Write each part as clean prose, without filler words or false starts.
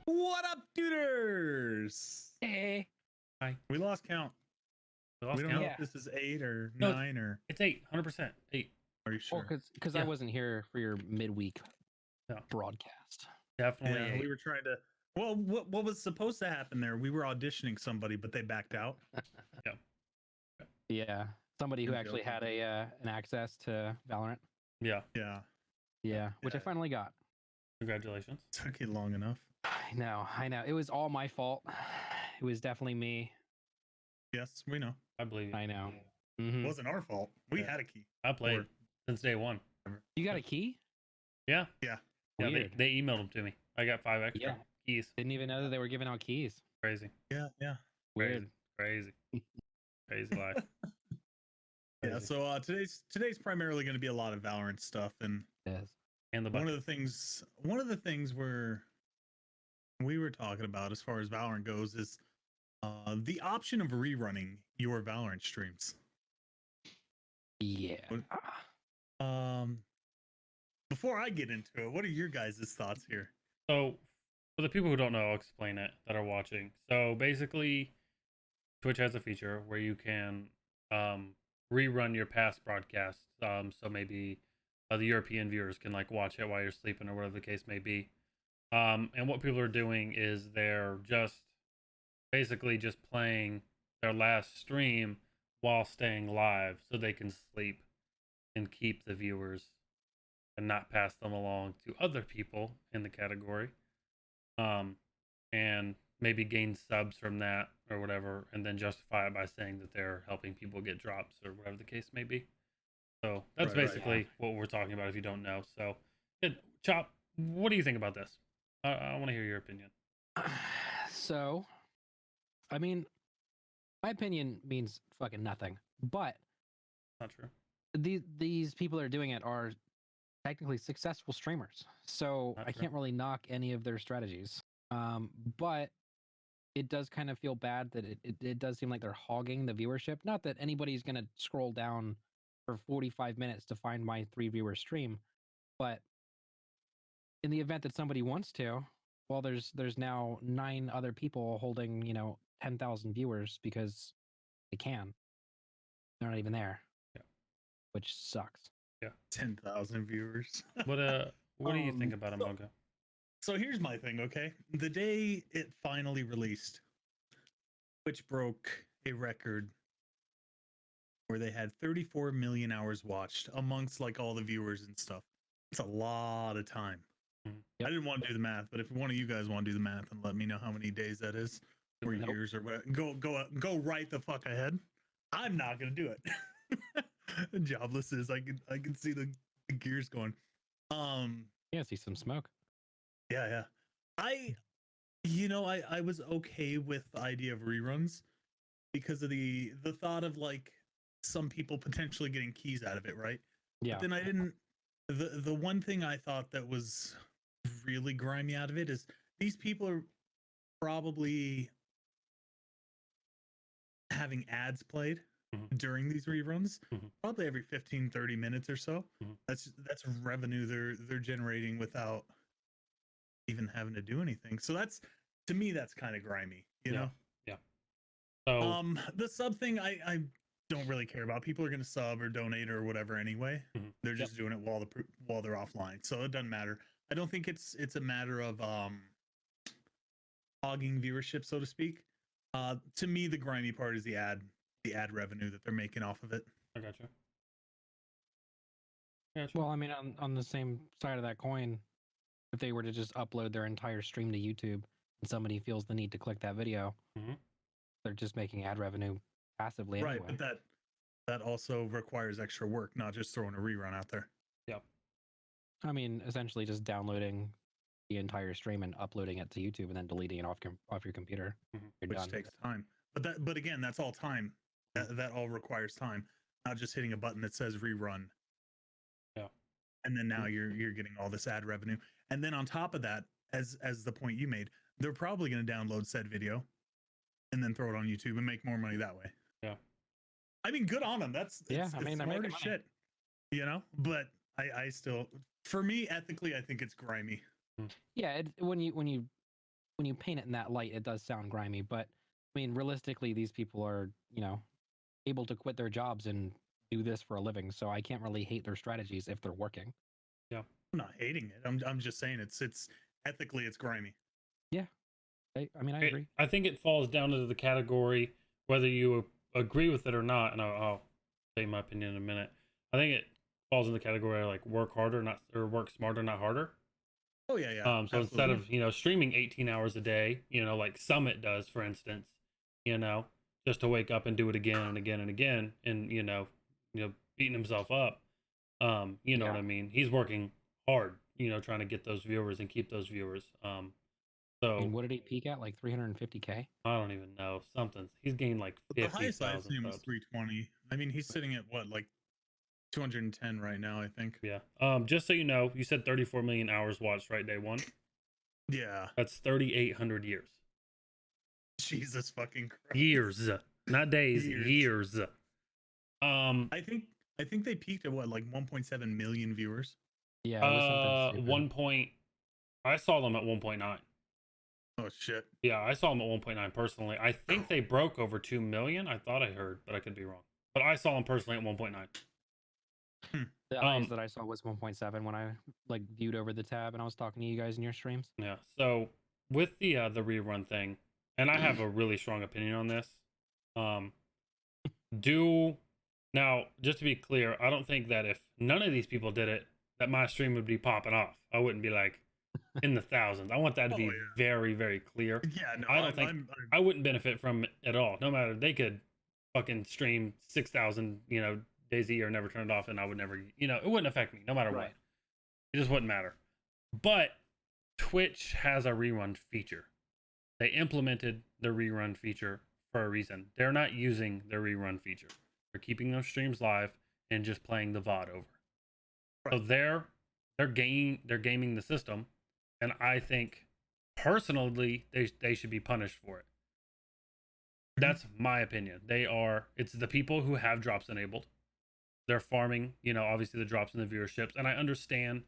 What up, dudes? Hey. Hi. We lost count. We lost We don't count? know Yeah. if this is 8 or No, 9 or. It's 8, 100%. 8. Are you Well, sure? because Yeah. I wasn't here for your midweek No. broadcast. Definitely Yeah, 8. we were trying to. Well, what was supposed to happen there? We were auditioning somebody, but they backed out. Yeah, somebody who I'm actually joking. had an access to Valorant. Yeah. Yeah, Yeah, which I Yeah. finally got. Congratulations. took you long enough. I know. It was all my fault. It was definitely me. Yes, we know. I believe you. I know. It Hmm. wasn't our fault. We Yeah. had a key. I played Or- since day 1. You got a key? Yeah. Yeah. Yeah, Weird. they emailed them to me. I got 5 extra Yeah. keys. Didn't even know that they were giving out keys. Crazy. Yeah, yeah. Weird. Crazy. Crazy life. Yeah, Crazy. so today's primarily going to be a lot of Valorant stuff, and Yes. And the one bucket. of the things we were talking about as far as Valorant goes is the option of rerunning your Valorant streams. Yeah. Um, before I get into it, what are your guys' thoughts here? So, for the people who don't know, I'll explain it that are watching. So, basically, Twitch has a feature where you can rerun your past broadcasts. So maybe the European viewers can like watch it while you're sleeping or whatever the case may be. And what people are doing is they're just basically just playing their last stream while staying live so they can sleep and keep the viewers and not pass them along to other people in the category. And maybe gain subs from that or whatever, and then justify it by saying that they're helping people get drops or whatever the case may be. So that's Right, basically what we're talking about if you don't know. So, Chop, what do you think about this? I want to hear your opinion. So, I mean, my opinion means fucking nothing. But Not true. these people that are doing it are technically successful streamers. So Not I true. can't really knock any of their strategies. But it does kind of feel bad that it does seem like they're hogging the viewership. Not that anybody's going to scroll down for 45 minutes to find my 3-viewer stream, but in the event that somebody wants to, well, there's now 9 other people holding 10,000 viewers because they can. They're not even there. Yeah. Which sucks. 10,000 viewers. What do you think about so- Amoga? So here's my thing, okay? The day it finally released, Twitch broke a record where they had 34 million hours watched amongst like all the viewers and stuff. It's a lot of time. Mhm. Yep. I didn't want to do the math, but if one of you guys want to do the math and let me know how many days that is, or Nope. years or what, go right the fuck ahead. I'm not gonna do it. Jobless is I can see the gears going. Yeah, see some smoke. Yeah. I was okay with the idea of reruns because of the thought of like some people potentially getting keys out of it, right? Yeah. But then I didn't. The one thing I thought that was really grimy out of it is these people are probably having ads played Mhm. during these reruns, Mhm. probably every 15, 30 minutes or so. Mhm. That's revenue they're generating without even having to do anything. So that's, to me, that's kind of grimy, you know? Yeah. So The sub thing I don't really care about. People are going to sub or donate or whatever anyway. Mhm. They're just doing it while they're offline. So it doesn't matter. I don't think it's a matter of hogging viewership, so to speak. To me, the grimy part is the ad revenue that they're making off of it. I got you. Well, I mean, on the same side of that coin, if they were to just upload their entire stream to YouTube and somebody feels the need to click that video, Mhm. they're just making ad revenue passively anyway. Right, but that also requires extra work, not just throwing a rerun out there. Yep. I mean, essentially just downloading the entire stream and uploading it to YouTube and then deleting it off your computer. Mhm. You're Which done. takes time. But again, that's all time. That all requires time, not just hitting a button that says rerun. Yeah. And then now you're getting all this ad revenue. And then on top of that, as the point you made, they're probably going to download said video and then throw it on YouTube and make more money that way. Yeah. I mean, good on them. That's Yeah, it's I mean, they're smart making as money. shit, you know. But I still, for me, ethically, I think it's grimy. Yeah, when you when you paint it in that light, it does sound grimy. But I mean, realistically, these people are, able to quit their jobs and do this for a living. So I can't really hate their strategies if they're working. I'm not hating it. I'm just saying it's ethically it's grimy. I mean, I agree. I think it falls down to the category whether you agree with it or not, and I'll say my opinion in a minute. I think it falls in the category of like work harder, not or work smarter, not harder. Oh yeah. So instead of streaming 18 hours a day, like Summit does, for instance, just to wake up and do it again and again and again, and beating himself up, you know what I mean? He's working hard, trying to get those viewers and keep those viewers. So And what did he peak at? Like 350K? I don't even know. Something. He's gained like the highest I've 50,000 seen was subs. 320. I mean, he's sitting at what, like 210 right now, I think. Yeah. Just so you know, you said 34 million hours watched, right? Day one. Yeah. That's 3,800 years. Jesus fucking Christ. Years, not days. Years. I think they peaked at what, like 1.7 million viewers. Yeah. It was something stupid. I saw them at 1.9. Oh shit. Yeah, I saw them at 1.9 personally. I think they broke over 2 million. I thought I heard, but I could be wrong. But I saw them personally at 1.9. The highest that I saw was 1.7 when I viewed over the tab and I was talking to you guys in your streams. Yeah. So with the rerun thing, and I have a really strong opinion on this. Now, just to be clear, I don't think that if none of these people did it, that my stream would be popping off. I wouldn't be like in the thousands. I want that to be very, very clear. Yeah, no, I don't think I wouldn't benefit from it at all. No matter, they could fucking stream 6,000, days a year, never turn it off, and I would never, it wouldn't affect me no matter what. It just wouldn't matter. But Twitch has a rerun feature. They implemented the rerun feature for a reason. They're not using the rerun feature. They're keeping those streams live and just playing the VOD over. So they're gaming the system, and I think personally they should be punished for it. That's my opinion. It's the people who have drops enabled. They're farming, obviously the drops in the viewerships, and I understand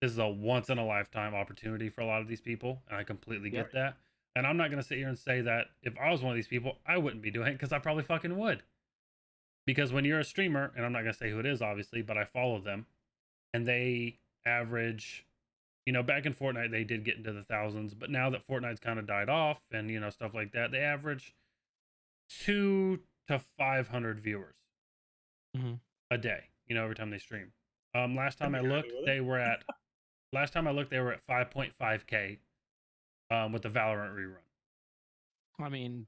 this is a once in a lifetime opportunity for a lot of these people, and I completely get that. And I'm not going to sit here and say that if I was one of these people, I wouldn't be doing it, because I probably fucking would. Because when you're a streamer, and I'm not going to say who it is, obviously, but I follow them, and they average, back in Fortnite, they did get into the thousands, but now that Fortnite's kind of died off and, stuff like that, they average 200 to 500 viewers a day, every time they stream. Last time I looked, they were at 5.5K with the Valorant rerun. I mean,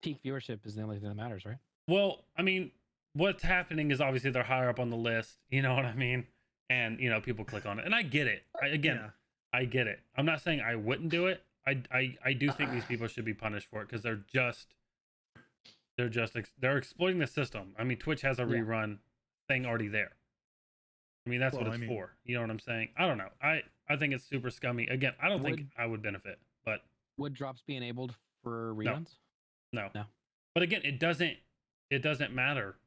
peak viewership is the only thing that matters, right? Well, I mean, what's happening is obviously they're higher up on the list, you know what I mean? And, people click on it. And I get it. I get it. I'm not saying I wouldn't do it. I do think these people should be punished for it, because they're exploiting the system. I mean, Twitch has a rerun thing already there. I mean, that's what it's for. You know what I'm saying? I don't know. I think it's super scummy. Again, I don't think I would benefit, but would drops be enabled for reruns? No. But again, it doesn't matter.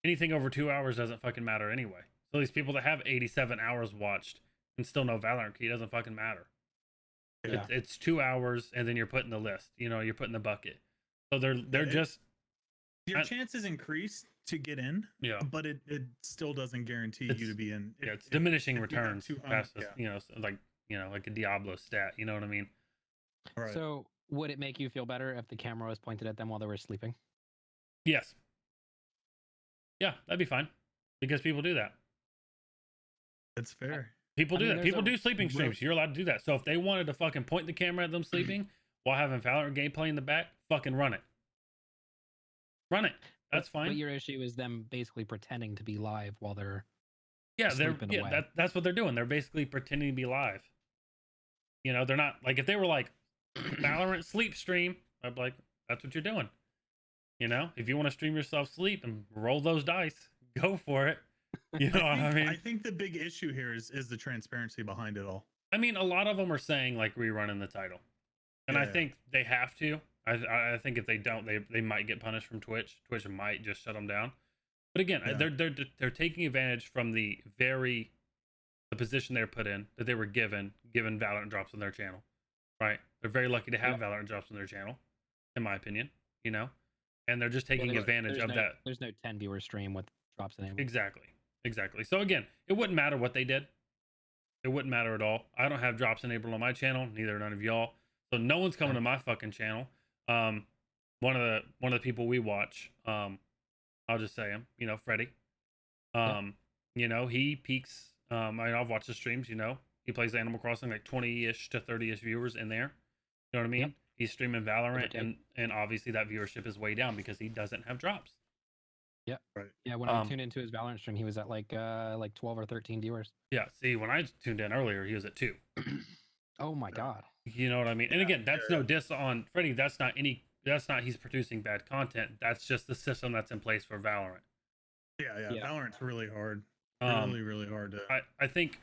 Anything over 2 hours doesn't fucking matter anyway. So these people that have 87 hours watched and still no Valorant key, doesn't fucking matter. Yeah. It's 2 hours, and then you're putting the list. You're putting the bucket. So they're just your chances increase to get in. Yeah. But it still doesn't guarantee you to be in. It's diminishing returns. Like a Diablo stat. You know what I mean? All right. So would it make you feel better if the camera was pointed at them while they were sleeping? Yes. Yeah, that'd be fine, because people do that. That's fair. People do that. People do sleeping streams. You're allowed to do that. So if they wanted to fucking point the camera at them sleeping while having Valorant gameplay in the back, fucking run it. Run it. That's fine. But your issue is them basically pretending to be live while they're sleeping away. That's what they're doing. They're basically pretending to be live. They're not, like, if they were like Valorant sleep stream, I'd be like, that's what you're doing. If you want to stream yourself sleep and roll those dice, go for it. You know what I mean? I think the big issue here is the transparency behind it all. I mean, a lot of them are saying like rerunning the title, and I think they have to. I think if they don't, they might get punished from Twitch. Twitch might just shut them down. But again, they're taking advantage from the position they're put in, that they were given Valorant drops on their channel, right? They're very lucky to have Valorant drops on their channel, in my opinion. You know, and they're just taking advantage of that. There's no 10 viewer stream with drops enabled. Exactly. So again, it wouldn't matter what they did. It wouldn't matter at all. I don't have drops enabled on my channel, neither none of y'all. So no one's coming to my fucking channel. One of the people we watch, I'll just say him, you know, Freddie. You know, he peaks. I've watched the streams. You know, he plays Animal Crossing, like 20-ish to 30-ish viewers in there. You know what I mean? Yep. He's streaming Valorant, and obviously that viewership is way down because he doesn't have drops. Yeah. Right. Yeah. When I tuned into his Valorant stream, he was at like 12 or 13 viewers. Yeah. See, when I tuned in earlier, he was at 2. Oh my god. You know what I mean? And again, that's no diss on Freddie. That's not he's producing bad content. That's just the system that's in place for Valorant. Yeah. Valorant's really hard. Really hard to. I think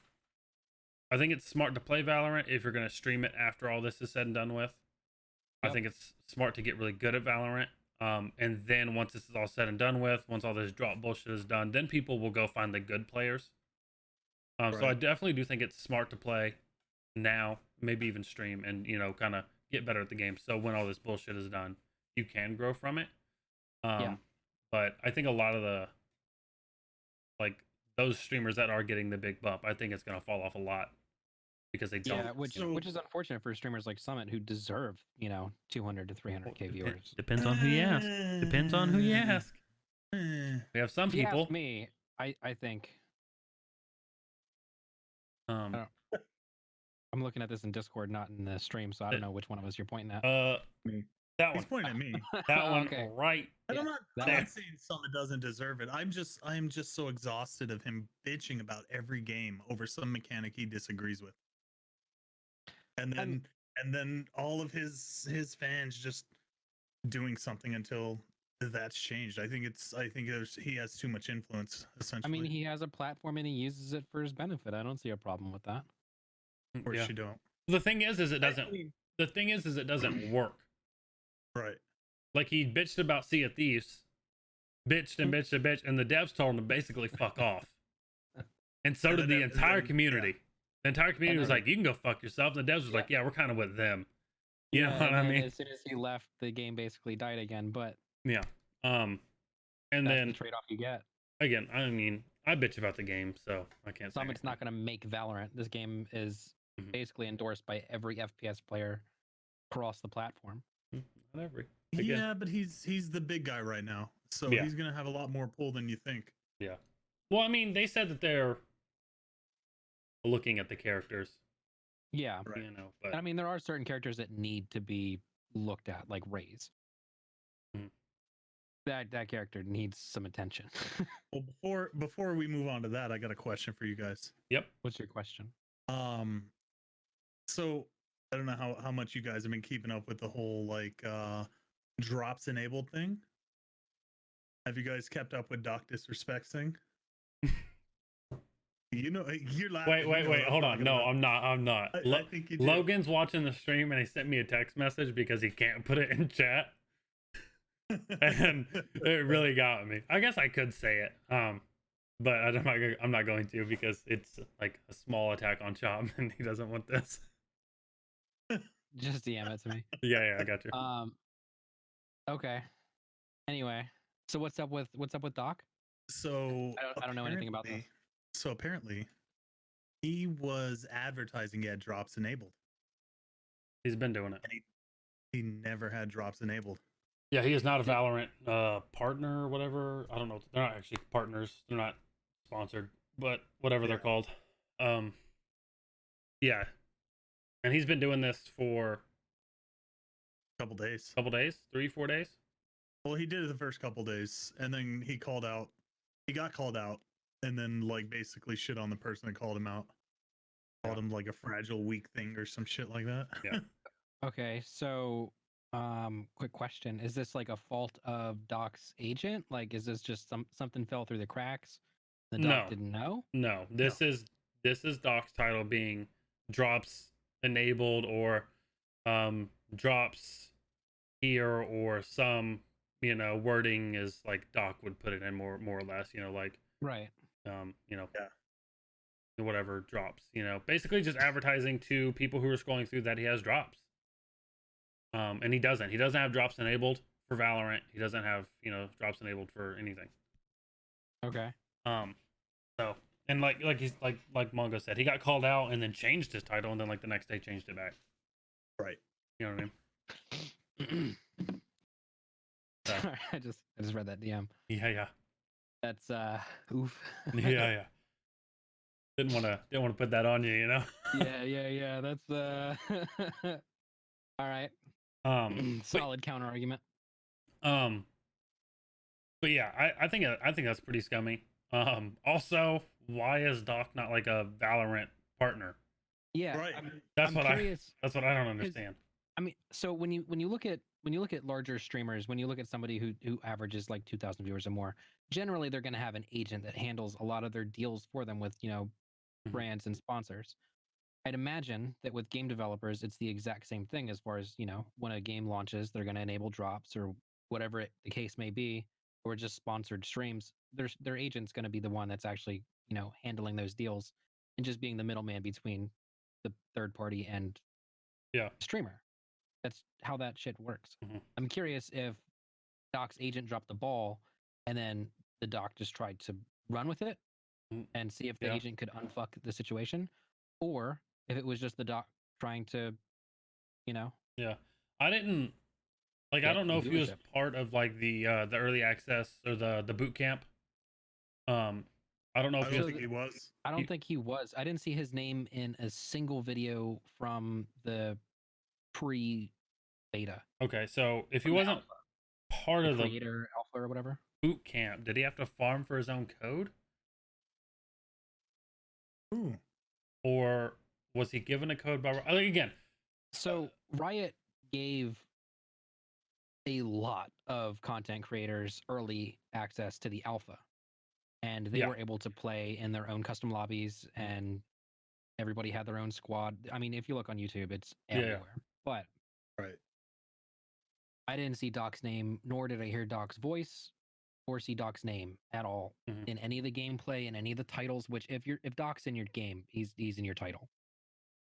it's smart to play Valorant if you're gonna stream it after all this is said and done with. Yep. I think it's smart to get really good at Valorant. And then once this is all said and done with, once all this drop bullshit is done, then people will go find the good players. Right. So I definitely do think it's smart to play now, maybe even stream, and you know, kind of get better at the game. So when all this bullshit is done, you can grow from it. But I think a lot of the those streamers that are getting the big bump, I think it's gonna fall off a lot because they don't. Yeah, which is unfortunate for streamers like Summit who deserve, you know, 200 to 300k viewers. Depends on who you ask. Depends on who you ask. We have some people. Ask me, I think. I'm looking at this in Discord, not in the stream, so I don't know which one of us you're pointing at. Me. That one. He's pointing at me. That one, okay. right? I'm not saying Summit doesn't deserve it. I am just so exhausted of him bitching about every game over some mechanic he disagrees with, and then all of his fans just doing something until that's changed. I think he has too much influence. Essentially, I mean, he has a platform and he uses it for his benefit. I don't see a problem with that. Of course you don't. The thing is it doesn't. The thing is it doesn't work. Right. Like he bitched about Sea of Thieves, bitched, and the devs told him to basically fuck off. And so did the entire community. Yeah. The entire community was like, "You can go fuck yourself." And the devs was like, "Yeah, we're kind of with them." You know what I mean? As soon as he left, the game basically died again. But yeah, and that's then the trade-off you get. Again, I mean, I bitch about the game, so I can't. Summit's not going to make Valorant. This game is basically endorsed by every FPS player across the platform. Not every. Yeah, but he's the big guy right now, so he's gonna have a lot more pull than you think. Yeah. Well, I mean, they said that they're looking at the characters. Yeah. Right. You know, but I mean, there are certain characters that need to be looked at, like Raze. That character needs some attention. Well, before we move on to that, I got a question for you guys. Yep. What's your question? So I don't know how much you guys have been keeping up with the whole drops enabled thing. Have you guys kept up with Doc Disrespect thing? You know, you're laughing. Wait, hold on. No, I'm not. I think you do. Logan's watching the stream and he sent me a text message because he can't put it in chat. And it really got me. I guess I could say it. But I'm not going to because it's like a small attack on Chop and he doesn't want this. Just DM it to me. Yeah, I got you. Okay. Anyway, so what's up with Doc? So I don't know anything about this. So apparently, he was advertising he had drops enabled. He's been doing it. And he never had drops enabled. Yeah, he is not a Valorant partner or whatever. I don't know. They're not actually partners. They're not sponsored, but whatever they're called. Yeah. And he's been doing this for a couple days. 3-4 days. Well, he did it the first couple days, and then he got called out, and then basically shit on the person that called him out. Called him like a fragile, weak thing or some shit like that. Yeah. Okay, so quick question. Is this like a fault of Doc's agent? Like, is this just something fell through the cracks? The Doc didn't know? No. This is Doc's title being drops enabled or drops here or some, wording is like Doc would put it in more or less, right. Whatever drops, basically just advertising to people who are scrolling through that he has drops. And he doesn't. He doesn't have drops enabled for Valorant. He doesn't have drops enabled for anything. Okay. Um, so and like he's like Mongo said, he got called out and then changed his title, and then like the next day changed it back. Right. You know what I mean? So, Sorry, I just read that DM. yeah. That's oof. Yeah. Didn't want to put that on you, you know. yeah. That's all right. Solid counter argument. Um, but yeah, I think that's pretty scummy. Also, why is Doc not like a Valorant partner? Yeah, Right. That's I'm what curious. that's what I don't understand. I mean, so when you look at larger streamers, when you look at somebody who averages like 2,000 viewers or more, generally they're going to have an agent that handles a lot of their deals for them with Mhm. brands and sponsors. I'd imagine that with game developers, it's the exact same thing as far as when a game launches, they're going to enable drops or whatever the case may be, or just sponsored streams. Their agent's going to be the one that's actually handling those deals and just being the middleman between the third party and Yeah. the streamer. That's how that shit works. Mhm. I'm curious if Doc's agent dropped the ball and then the Doc just tried to run with it Mm, and see if the yeah. agent could unfuck the situation, or if it was just the Doc trying to, Yeah. I didn't I get don't know if he was viewership. part of like the early access or the boot camp. I don't know if I he don't was think he was. I he- don't think he was. I didn't see his name in a single video from the pre-beta, okay, so if he from the wasn't alpha, part the of the creator alpha or whatever. boot camp, did he have to farm for his own code? Ooh. Or was he given a code by again? So Riot gave a lot of content creators early access to the alpha, and they Yeah. were able to play in their own custom lobbies, and everybody had their own squad. I mean, if you look on YouTube, it's Yeah. everywhere. But Right. I didn't see Doc's name, nor did I hear Doc's voice, or see Doc's name at all Mhm. in any of the gameplay, in any of the titles. Which, if Doc's in your game, he's in your title.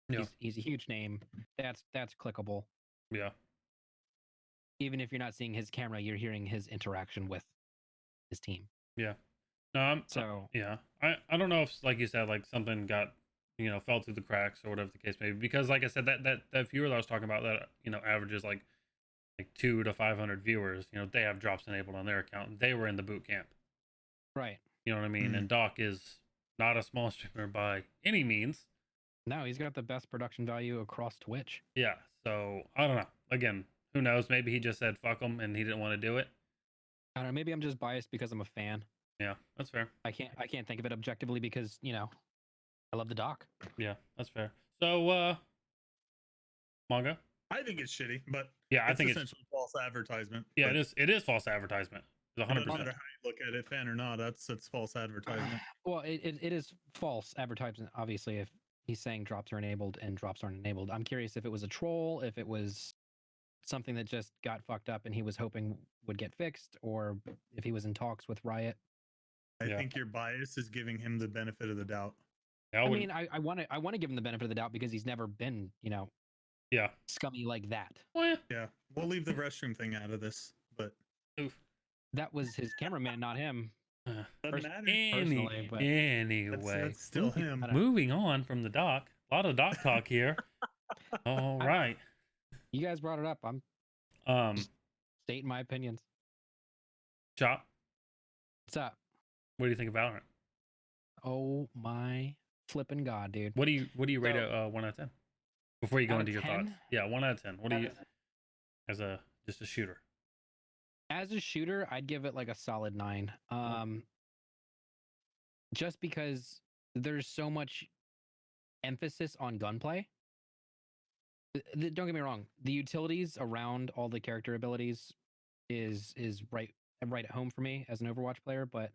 Yeah. He's a huge name. That's clickable. Yeah. Even if you're not seeing his camera, you're hearing his interaction with his team. Yeah. No, I'm So yeah. I don't know if like you said, like something got fell through the cracks or whatever the case may be. Because like I said, that viewer that I was talking about that averages like 2 to 500 viewers, they have drops enabled on their account. And they were in the boot camp. right. You know what I mean? Mhm. And Doc is not a small streamer by any means. No, he's got the best production value across Twitch. Yeah. So I don't know. Again, who knows? Maybe he just said fuck him and he didn't want to do it. I don't know. Maybe I'm just biased because I'm a fan. Yeah, that's fair. I can't think of it objectively because I love the Doc. Yeah, that's fair. So manga. I think it's shitty, but Yeah, I it's think it's essentially false advertisement. yeah, but it is false advertisement. It's it doesn't 100%. matter how you look at it, fan or not. That's false advertisement. Well, it is false advertisement, obviously, if he's saying drops are enabled and drops aren't enabled. I'm curious if it was a troll, if it was something that just got fucked up and he was hoping would get fixed, or if he was in talks with Riot. I Yeah. think your bias is giving him the benefit of the doubt. Yeah, I mean, I want to give him the benefit of the doubt because he's never been, yeah. scummy like that. Well, yeah. Yeah, we'll leave the restroom thing out of this, but Oof. That was his cameraman, not him. doesn't matter. Personally, but Anyway, That's still him. I don't- moving on from the doc. A lot of doc talk here. All right. You guys brought it up. I'm Um, stating my opinions. Chop. What's up? What do you think of Valorant? Oh my flipping god, dude. What do you rate So- it 1 out of 10? Before you go Out into of your 10? thoughts. Yeah, 1 out of 10. What do you as just a shooter? As a shooter, I'd give it like a solid 9. Just because there's so much emphasis on gunplay. Don't get me wrong, the utilities around all the character abilities is right at home for me as an Overwatch player, but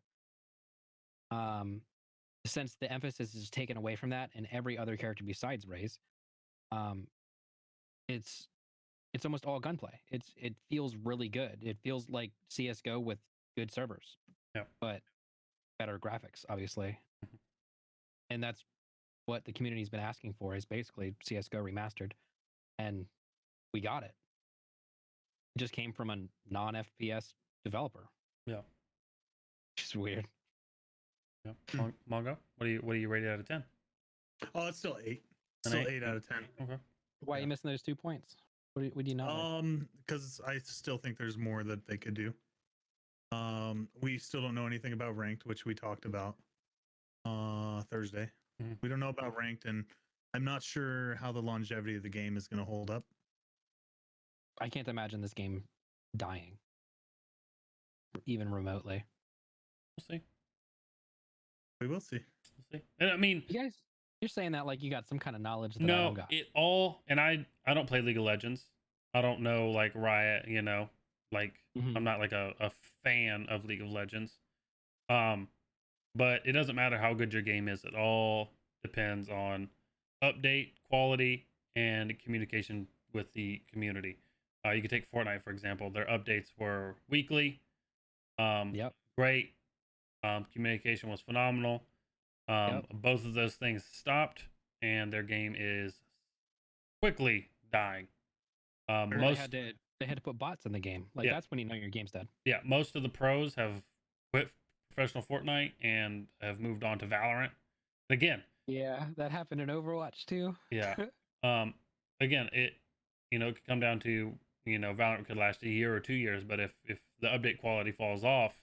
since the emphasis is taken away from that and every other character besides Raze, it's almost all gunplay. It feels really good. It feels like CS:GO with good servers. Yeah. But better graphics, obviously. Mhm. And that's what the community's been asking for is basically CS:GO remastered. And we got it. It just came from a non-FPS developer. Yeah. Which is weird. Yeah. Hmm. Mongo, what do you rate it out of 10? Oh, it's still 8. An Still eight? 8 out of 10. Okay. Why are Yeah. you missing those 2 points? What do you not like? Because I still think there's more that they could do. We still don't know anything about ranked, which we talked about Thursday. Mhm. We don't know about ranked, and I'm not sure how the longevity of the game is going to hold up. I can't imagine this game dying, even remotely. We'll see. We will see. We'll see. And I mean, You guys, you're saying that like you got some kind of knowledge that I no, don't got. it all, and I don't play League of Legends. I don't know like Riot, you know, like Mhm. I'm not like a fan of League of Legends. But it doesn't matter how good your game is. It all depends on update quality and communication with the community. You could take Fortnite for example. Their updates were weekly. Yep. Great. Communication was phenomenal. Yep. Both of those things stopped, and their game is quickly dying. Or Most they had to put bots in the game. Like Yeah. that's when you know your game's dead. yeah, most of the pros have quit professional Fortnite and have moved on to Valorant. Again, Yeah, that happened in Overwatch too. yeah. Um, again, it it could come down to Valorant could last a year or 2 years, but if the update quality falls off,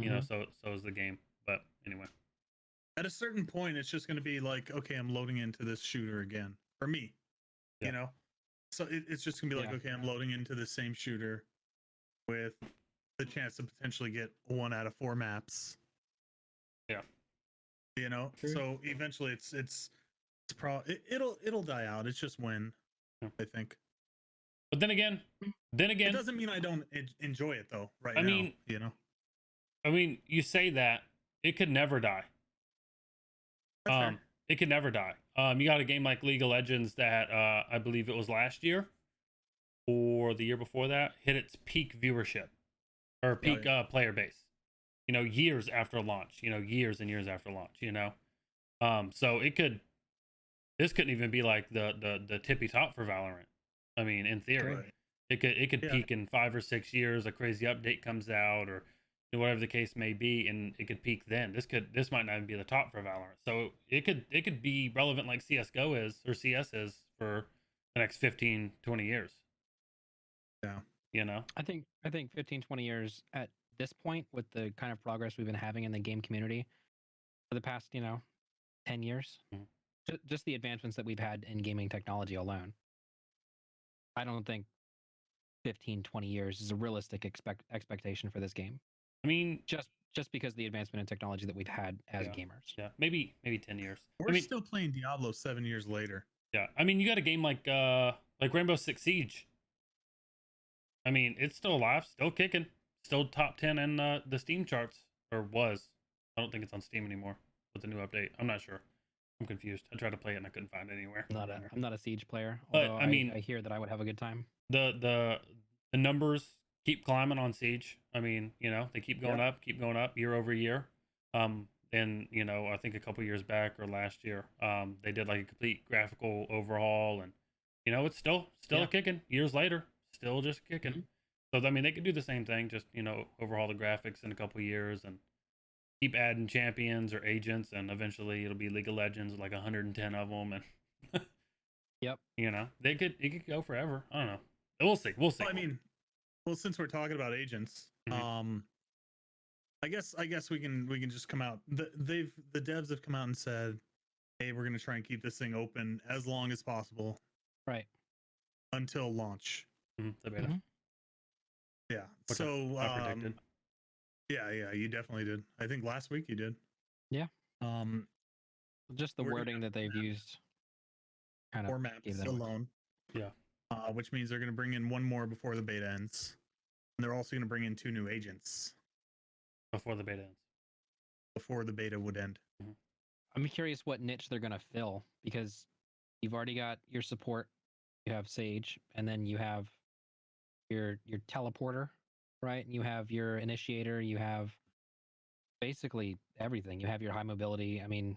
Mhm. so is the game. But anyway, At a certain point, it's just going to be like, okay, I'm loading into this shooter again. For me, Yeah. you know? So it's just going to be like, Yeah. okay, I'm loading into the same shooter with the chance to potentially get 1 out of 4 maps. Yeah. You know? True. So eventually it'll die out. It's just when, Yeah. I think. but then again, It doesn't mean I don't enjoy it though, right I now, mean, you know? you say that it could never die. That's fair. It could never die. You got a game like League of Legends that I believe it was last year or the year before that hit its peak viewership or peak player base. Years after launch. Years and years after launch. So this couldn't even be like the tippy top for Valorant. I mean, in theory, Right. it could Yeah. peak in 5 or 6 years. A crazy update comes out, or whatever the case may be, and it could peak then. This might not even be the top for Valorant. So it could be relevant like CS:GO is or CS is for the next 15, 20 years. Yeah. I think 15, 20 years at this point with the kind of progress we've been having in the game community for the past, 10 years. Mhm. Just the advancements that we've had in gaming technology alone. I don't think 15, 20 years is a realistic expectation for this game. I mean, Just because of the advancement in technology that we've had as Yeah. gamers. yeah, maybe 10 years. We're still playing Diablo 7 years later. Yeah, I mean, you got a game like Rainbow Six Siege. I mean, it's still alive, still kicking, still top 10 in the Steam charts, or was. I don't think it's on Steam anymore with the new update. I'm not sure. I'm confused. I tried to play it and I couldn't find it anywhere. I'm not a Siege player, But, although I mean- I hear that I would have a good time. The numbers keep climbing on Siege. I mean, they keep going up year over year. And I think a couple years back or last year, they did like a complete graphical overhaul, and it's still Yeah. kicking years later, still just kicking. Mhm. So I mean, they could do the same thing, just overhaul the graphics in a couple years and keep adding champions or agents, and eventually it'll be League of Legends, like 110 of them, and Yep. it could go forever. I don't know. We'll see. We'll see. Well, I mean, since we're talking about agents, Mhm. I guess we can just come out. The devs have come out and said, "Hey, we're going to try and keep this thing open as long as possible Right. until launch." The beta. Mhm. Yeah. Which So, I predicted. yeah, you definitely did. I think last week you did. Yeah. Um, Just the We're gonna wording that they've used kind of 4 gave maps that away. alone. Yeah. Which means they're going to bring in 1 more before the beta ends, and they're also going to bring in 2 new agents Before the beta ends. before the beta would end. I'm curious what niche they're going to fill because you've already got your support, you have Sage, and then you have your teleporter, right? And you have your initiator, you have basically everything. You have your high mobility. I mean,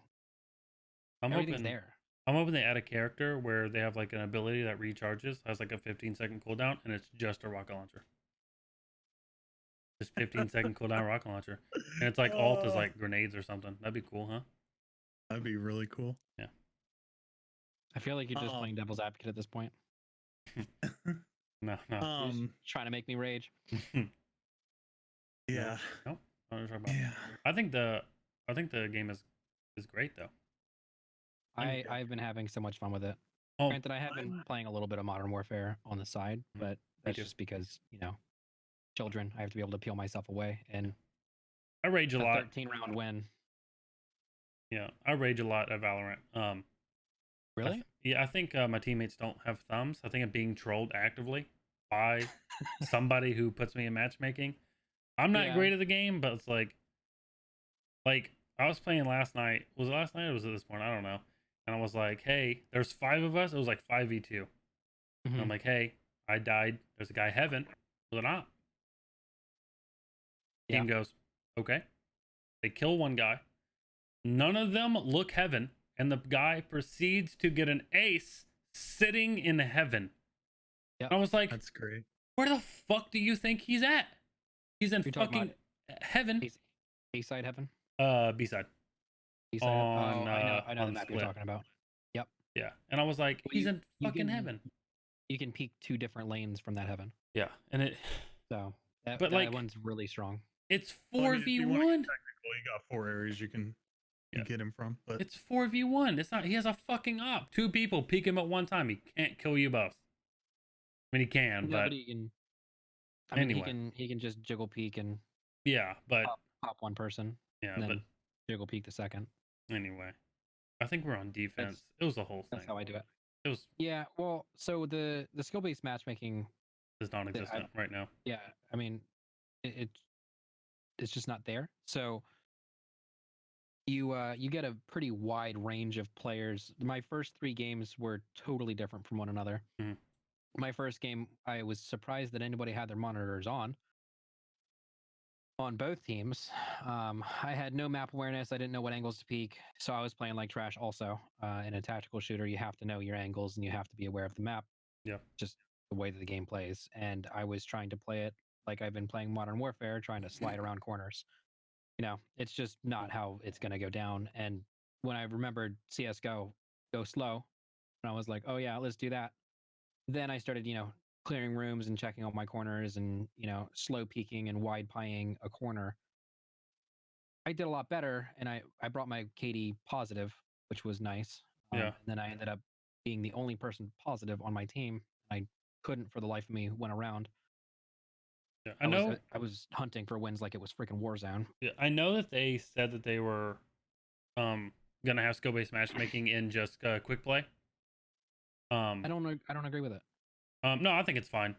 I'm everything's hoping there. I'm hoping they add a character where they have like an ability that recharges, has like a 15-second cooldown, and it's just a rocket launcher. Just 15-second cooldown rocket launcher, and it's like alt is Oh, like grenades or something. That'd be cool, huh? that'd be really cool. Yeah. I feel like you're just Um, playing devil's advocate at this point. No, no. You're just trying to make me rage. Yeah. Nope. Not what I'm talking about. Yeah. I think the game is great though. I've been having so much fun with it. Oh, Granted, I have been playing a little bit of Modern Warfare on the side, but that's too. just because, children, I have to be able to peel myself away. And I rage a a lot. 13-round win. Yeah, I rage a lot at Valorant. Really? Yeah, I think my teammates don't have thumbs. I think I'm being trolled actively by somebody who puts me in matchmaking. I'm not Yeah. great at the game, but it's like I was playing last night. Was it last night or was it this morning? I don't know. And I was like, hey, there's 5 of us. It was like 5v2. And I'm Mhm. like, hey, I died. There's a guy Heaven with an op. Yeah. Team goes, okay. They kill one guy. None of them look Heaven, and the guy proceeds to get an ace sitting in Heaven. Yep. And I was like, That's great. where the fuck do you think he's at? He's in You're talking fucking Heaven. A-side heaven? B-side. B-side. On, I know on the map Split. you're talking about. Yep. Yeah. And I was like, Well, he's in fucking Heaven. You can peek 2 different lanes from that heaven. Yeah. And it, So that But, like, one's really strong. it's Well, I mean, if you wanna get 4v1. technical, you got 4 areas you can Yeah. get him from. But It's 4v1. It's not, he has a fucking op. 2 people peek him at one time. He can't kill you both. I mean, he can, Yeah, but he can. I mean, anyway. he can just jiggle peek and Yeah, but pop one person, yeah, and but then jiggle peek the second. anyway. I think we're on defense. It was the whole thing. That's how I do it. It was Yeah. Well, so the skill based matchmaking. is non-existent right now. Yeah. I mean, it's just not there. So you get a pretty wide range of players. My first 3 games were totally different from one another. Mhm. My first game, I was surprised that anybody had their monitors on both teams. I had no map awareness. I didn't know what angles to peek, so I was playing like trash. Also, in a tactical shooter, you have to know your angles and you have to be aware of the map. Yeah. Just the way that the game plays. And I was trying to play it like I've been playing Modern Warfare, trying to slide around corners. It's just not how it's going to go down. And when I remembered CS:GO go slow, and I was like, oh yeah, let's do that. Then I started, clearing rooms and checking all my corners and, slow peeking and wide pieing a corner. I did a lot better, and I brought my KD positive, which was nice. Yeah. And then I ended up being the only person positive on my team. I couldn't, for the life of me, win around. Yeah. I was hunting for wins like it was freaking Warzone. Yeah, I know that they said that they were gonna have skill-based matchmaking in just quick play. I don't agree with it. No, I think it's fine.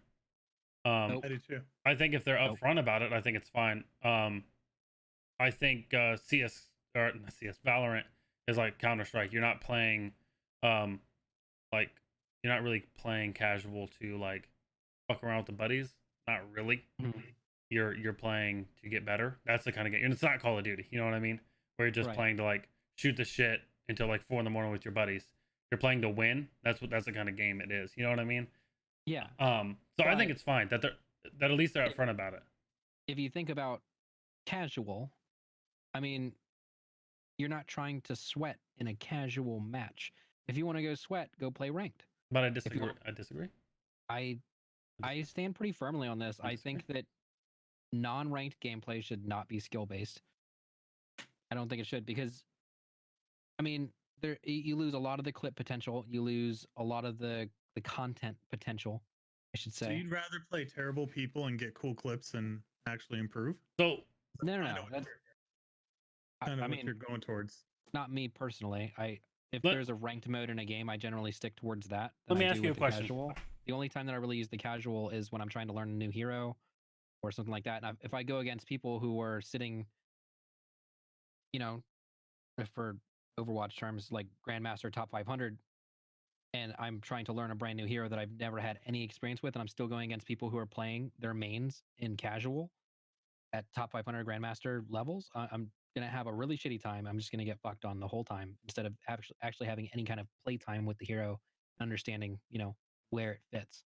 Nope. I do too. I think if they're Nope. upfront about it, I think it's fine. I think Valorant is like Counter-Strike. You're not playing like you're not really playing casual to like fuck around with the buddies. Not really. Mhm. You're playing to get better. That's the kind of game. And it's not Call of Duty. You know what I mean? Where you're just Right. playing to like shoot the shit until like 4 a.m. with your buddies. You're playing to win. That's the kind of game it is. You know what I mean? Yeah. So I think But- it's fine that at least they're upfront about it. If you think about casual, I mean, you're not trying to sweat in a casual match. If you want to go sweat, go play ranked. But I you disagree. want- I disagree. I stand pretty firmly on this. I think that non-ranked gameplay should not be skill-based. I don't think it should, because I mean, you lose a lot of the clip potential. You lose a lot of the content potential, I should So say. you'd rather play terrible people and get cool clips and actually improve? So No. I know That's kind of I what mean, you're going towards. not me personally. If Let- there's a ranked mode in a game, I generally stick towards that. Let than me I ask do you a with the question. Casual. The only time that I really use the casual is when I'm trying to learn a new hero or something like that. And if I go against people who are sitting, for Overwatch terms, like Grandmaster top 500, and I'm trying to learn a brand new hero that I've never had any experience with, and I'm still going against people who are playing their mains in casual at top 500 Grandmaster levels, I'm gonna have a really shitty time. I'm just gonna get fucked on the whole time instead of actually having any kind of play time with the hero, understanding where it fits.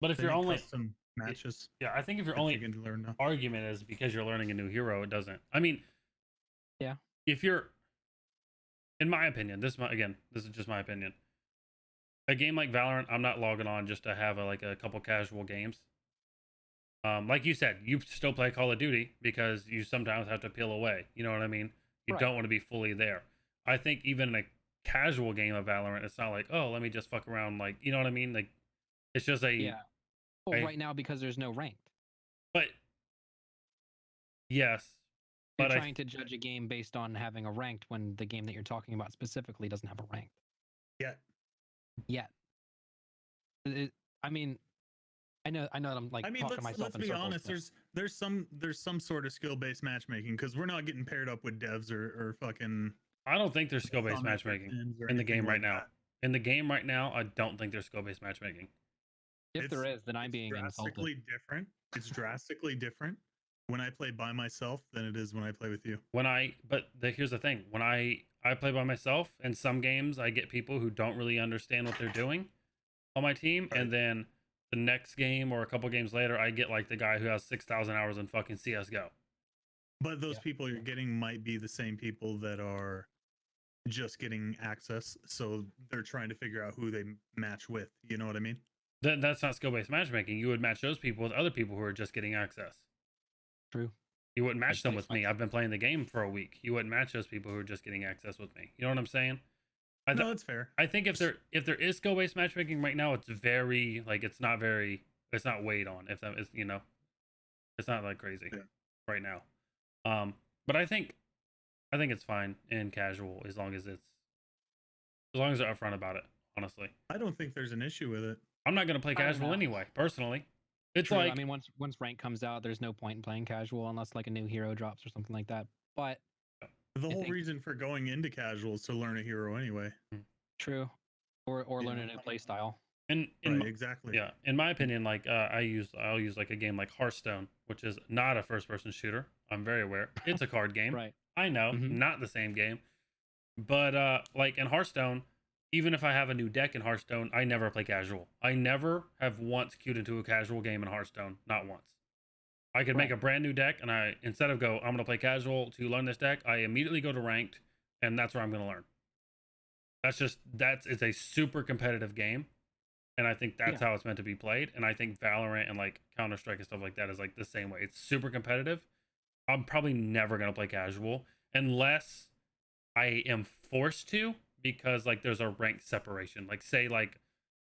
But if They you're make only custom matches yeah, I think if your that you only can learn now. argument is because you're learning a new hero, it doesn't. I mean, Yeah. if you're, in my opinion, this is just my opinion. A game like Valorant, I'm not logging on just to have like a couple casual games. Like you said, you still play Call of Duty because you sometimes have to peel away. You know what I mean? You Right. don't want to be fully there. I think even in a casual game of Valorant, it's not like, oh, let me just fuck around. Like, you know what I mean? Like, it's just Yeah. Well, a right now because there's no ranked. but yes, You're but trying to judge a game based on having a ranked when the game that you're talking about specifically doesn't have a ranked Yeah. yet. I mean, I know that I'm like I mean, talking myself let's in be circles. honest. but- There's some sort of skill based matchmaking because we're not getting paired up with devs or fucking I don't think there's skill-based Summit or matchmaking Sims or in the anything game right like now. that. In the game right now, I don't think there's skill-based matchmaking. If there is, then I'm It's being insulted. drastically different. It's drastically different when I play by myself than it is when I play with you. Here's the thing: when I play by myself, in some games I get people who don't really understand what they're doing on my team, Right. and then the next game or a couple games later, I get like the guy who has 6,000 hours in fucking CS:GO. But those Yeah. people you're getting might be the same people that are just getting access, so they're trying to figure out who they match with. You know what I mean? That's not skill-based matchmaking. You would match those people with other people who are just getting access. True. You wouldn't match them makes with me. sense. I've been playing the game for a week. You wouldn't match those people who are just getting access with me. You know what I'm saying? No, that's fair. I think if there is skill based matchmaking right now, it's very like it's not weighed on. If that is it's not like crazy Yeah. right now. But I think it's fine in casual as long as they're upfront about it. Honestly, I don't think there's an issue with it. I'm not gonna play I don't casual know. anyway. Personally, it's True. like I mean, once rank comes out, there's no point in playing casual unless like a new hero drops or something like that. But The I whole think- reason for going into casual is to learn a hero anyway. true, or You learn know, a new play style. in Right, exactly. yeah, in my opinion, like I'll use like a game like Hearthstone, which is not a first person shooter. I'm very aware it's a card game. Right. I know, Mhm. not the same game. But like in Hearthstone, even if I have a new deck in Hearthstone, I never play casual. I never have once queued into a casual game in Hearthstone, not once. I could make Right. a brand new deck, and I instead of go, I'm gonna play casual to learn this deck, I immediately go to ranked, and that's where I'm gonna learn. It's a super competitive game, and I think that's how it's meant to be played. And I think Valorant and like Counter Strike and stuff like that is like the same way. It's super competitive. I'm probably never gonna play casual unless I am forced to, because like there's a rank separation. Like say like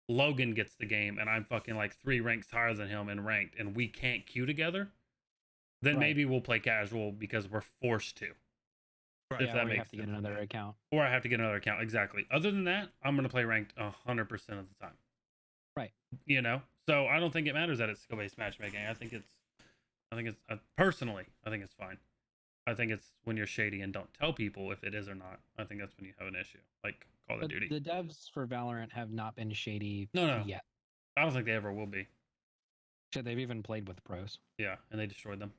Logan gets the game and I'm fucking like 3 ranks higher than him in ranked and we can't queue together, then Right. maybe we'll play casual because we're forced to. Right. If Yeah, that or you makes have to get sense. another account. Or I have to get another account. Exactly. Other than that, I'm gonna play ranked 100% of the time. Right. You know? So I don't think it matters that it's skill based matchmaking. I think it's personally, I think it's fine. I think it's when you're shady and don't tell people if it is or not. I think that's when you have an issue, like Call of But Duty. the devs for Valorant have not been shady No. yet. I don't think they ever will be. Shit, they've even played with pros. Yeah, and they destroyed them.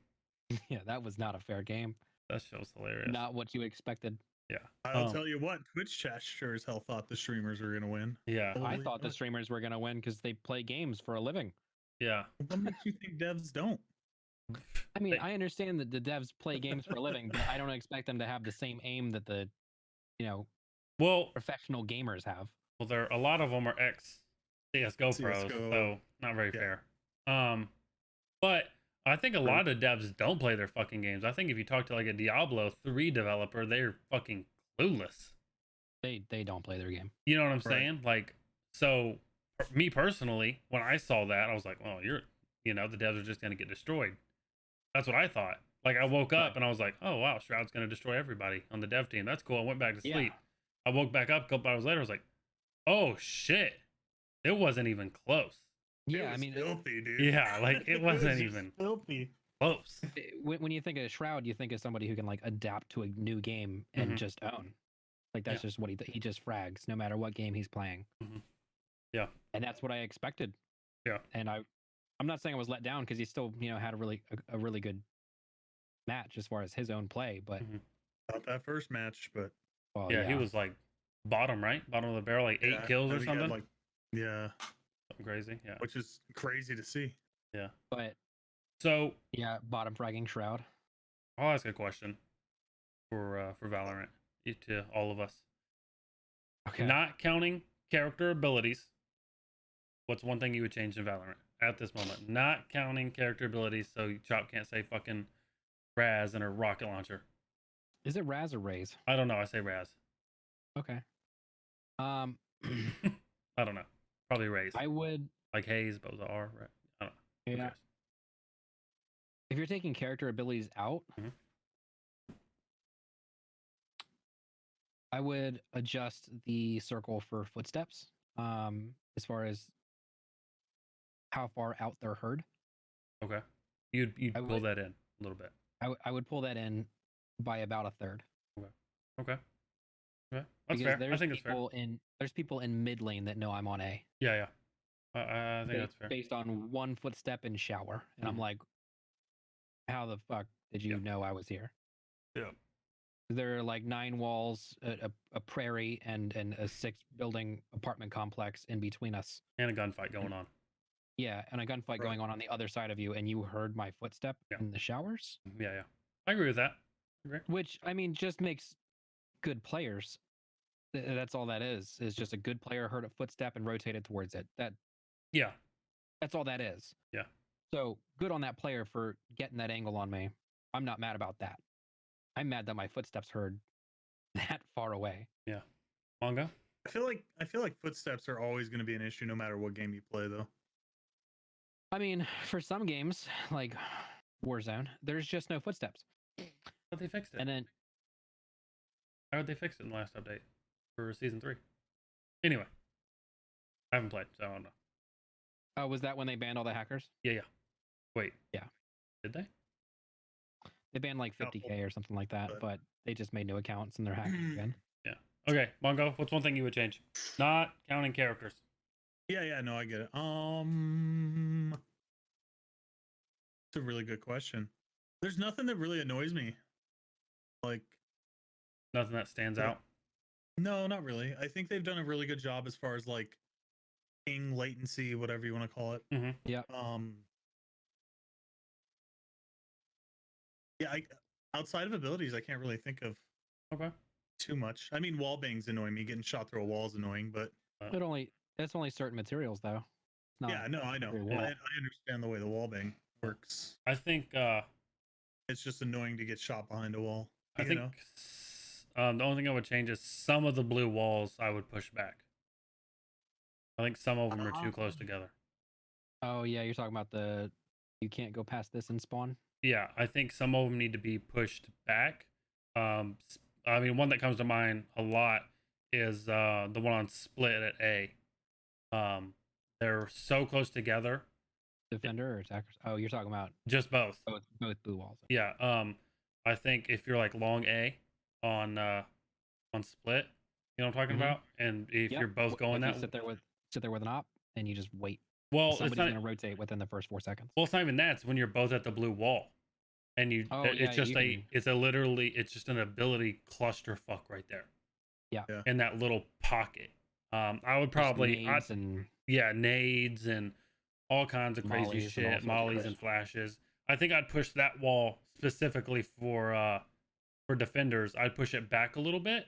Yeah, that was not a fair game. That show's hilarious. Not what you expected. Yeah. I'll tell you what, Twitch chat sure as hell thought the streamers were gonna win. Yeah. I Holy thought the fuck. streamers were gonna win because they play games for a living. Yeah. What makes you think devs don't? I mean, They- I understand that the devs play games for a living, but I don't expect them to have the same aim that the, Well, professional gamers have. there a lot of them are ex CS:GO pros, CS:GO, so not very yeah. fair. But I think a lot of devs don't play their fucking games. I think if you talk to like a Diablo 3 developer, they're fucking clueless. They don't play their game. You know what I'm Right. saying? Like, so me personally, when I saw that, I was like, "Oh, the devs are just gonna get destroyed." That's what I thought. Like, I woke up Right. and I was like, "Oh wow, Shroud's gonna destroy everybody on the dev team. That's cool." I went back to Yeah. sleep. I woke back up a couple hours later. I was like, "Oh shit, it wasn't even close." It Yeah, I was mean, filthy, dude. Yeah, like, it wasn't was just even- filthy. Close. when you think of Shroud, you think of somebody who can like adapt to a new game and Mhm. just own. Like that's just what he just frags no matter what game he's playing. Mhm. Yeah. And that's what I expected. Yeah. And I'm not saying I was let down because he still had a really good match as far as his own play, but Mhm. Not that first match, but Well, Yeah, he was like bottom, right? Bottom of the barrel, like 8 yeah, kills I or think he had, something. like, yeah, Something crazy. Yeah. which is crazy to see. Yeah. but So yeah, bottom fragging Shroud. I'll ask a question for Valorant to all of us. Okay. Not counting character abilities, what's one thing you would change in Valorant at this moment? Not counting character abilities, so Chop can't say fucking Raz and a rocket launcher. Is it Raz or Raze? I don't know. I say Raz. Okay. Um, I don't know. Probably Raze. I would. Like Hayes, both are. Right? I don't know. Who Yeah. cares? If you're taking character abilities out, Mhm. I would adjust the circle for footsteps. As far as how far out they're heard, Okay. You'd I pull would. that in a little bit. I would pull that in by about a third. Okay. Okay. Okay. That's Because fair. I think it's fair. there's people in mid lane that know I'm on A. Yeah, yeah. I think that's fair. Based on one footstep in shower, and I'm Mhm. like, how the fuck did you Yep. know I was here? Yeah. There are like 9 walls, a prairie, and a 6 building apartment complex in between us. And a gunfight going on. Yeah, and a gunfight Right. going on the other side of you, and you heard my footstep Yeah. in the showers, Yeah, yeah. I agree with that. Agree. which I mean just makes good players. That's all that is just a good player heard a footstep and rotated towards it. Yeah. That's all that is. Yeah. So good on that player for getting that angle on me. I'm not mad about that. I'm mad that my footsteps heard that far away. Yeah. Manga? I feel like footsteps are always going to be an issue no matter what game you play, though. I mean, for some games like Warzone, there's just no footsteps. But they fixed it. And then How did they fix it in the last update for season 3? Anyway, I haven't played, so I don't know. was that when they banned all the hackers? Yeah, yeah. Wait. Yeah. Did they? They banned like 50K or something like that, but they just made new accounts and they're hacking again. Yeah. Okay, Mongo, what's one thing you would change? Not counting characters. Yeah, no, I get it. It's a really good question. There's nothing that really annoys me. Like, Nothing that stands Yeah. out. no, not really. I think they've done a really good job as far as like ping latency, whatever you want to call it. Mm-hmm. Yeah. Yeah, outside of abilities, I can't really think of Okay. too much. I mean, wall bangs annoy me. Getting shot through a wall is annoying, but That's only certain materials though. It's not yeah, no, I know. every I wall. understand the way the wall bang works. I think It's just annoying to get shot behind a wall. I think the only thing I would change is some of the blue walls I would push back. I think some of them are too close together. Oh yeah, you're talking about you can't go past this and spawn. Yeah, I think some of them need to be pushed back. I mean, one that comes to mind a lot is the one on split at A. They're so close together. Defender or attackers? Oh, you're talking about Just both. both blue walls. Yeah. I think if you're like long A on split, you know what I'm talking Mhm. about, and if Yep. you're both going If you that, sit there with an op and you just wait. well, it's Somebody's not. gonna rotate within the first 4 seconds. Well, it's not even that. It's when you're both at the blue wall, and you. Oh, yeah, It's just you it's just an ability clusterfuck right there. Yeah. In that little pocket. I would Just probably nades and nades and all kinds of crazy mollies and all shit, sorts of mollies crap. and flashes. I think I'd push that wall specifically for defenders. I'd push it back a little bit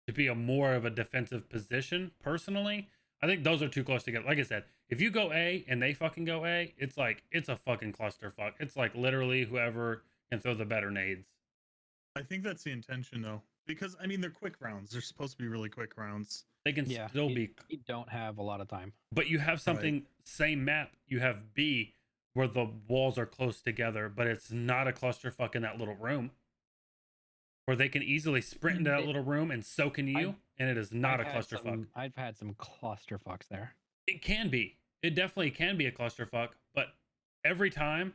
to be a more of a defensive position. Personally, I think those are too close together. Like I said, if you go A and they fucking go A, it's like it's a fucking clusterfuck. It's like literally whoever can throw the better nades. I think that's the intention, though, because I mean they're quick rounds. They're supposed to be really quick rounds. They can Yeah, still be. you don't have a lot of time. But you have something same map. You have B where the walls are close together, but it's not a clusterfuck in that little room. Where they can easily sprint into that little room and so can you, and it is not a clusterfuck. I've had some clusterfucks there. It can be. It definitely can be a clusterfuck, but every time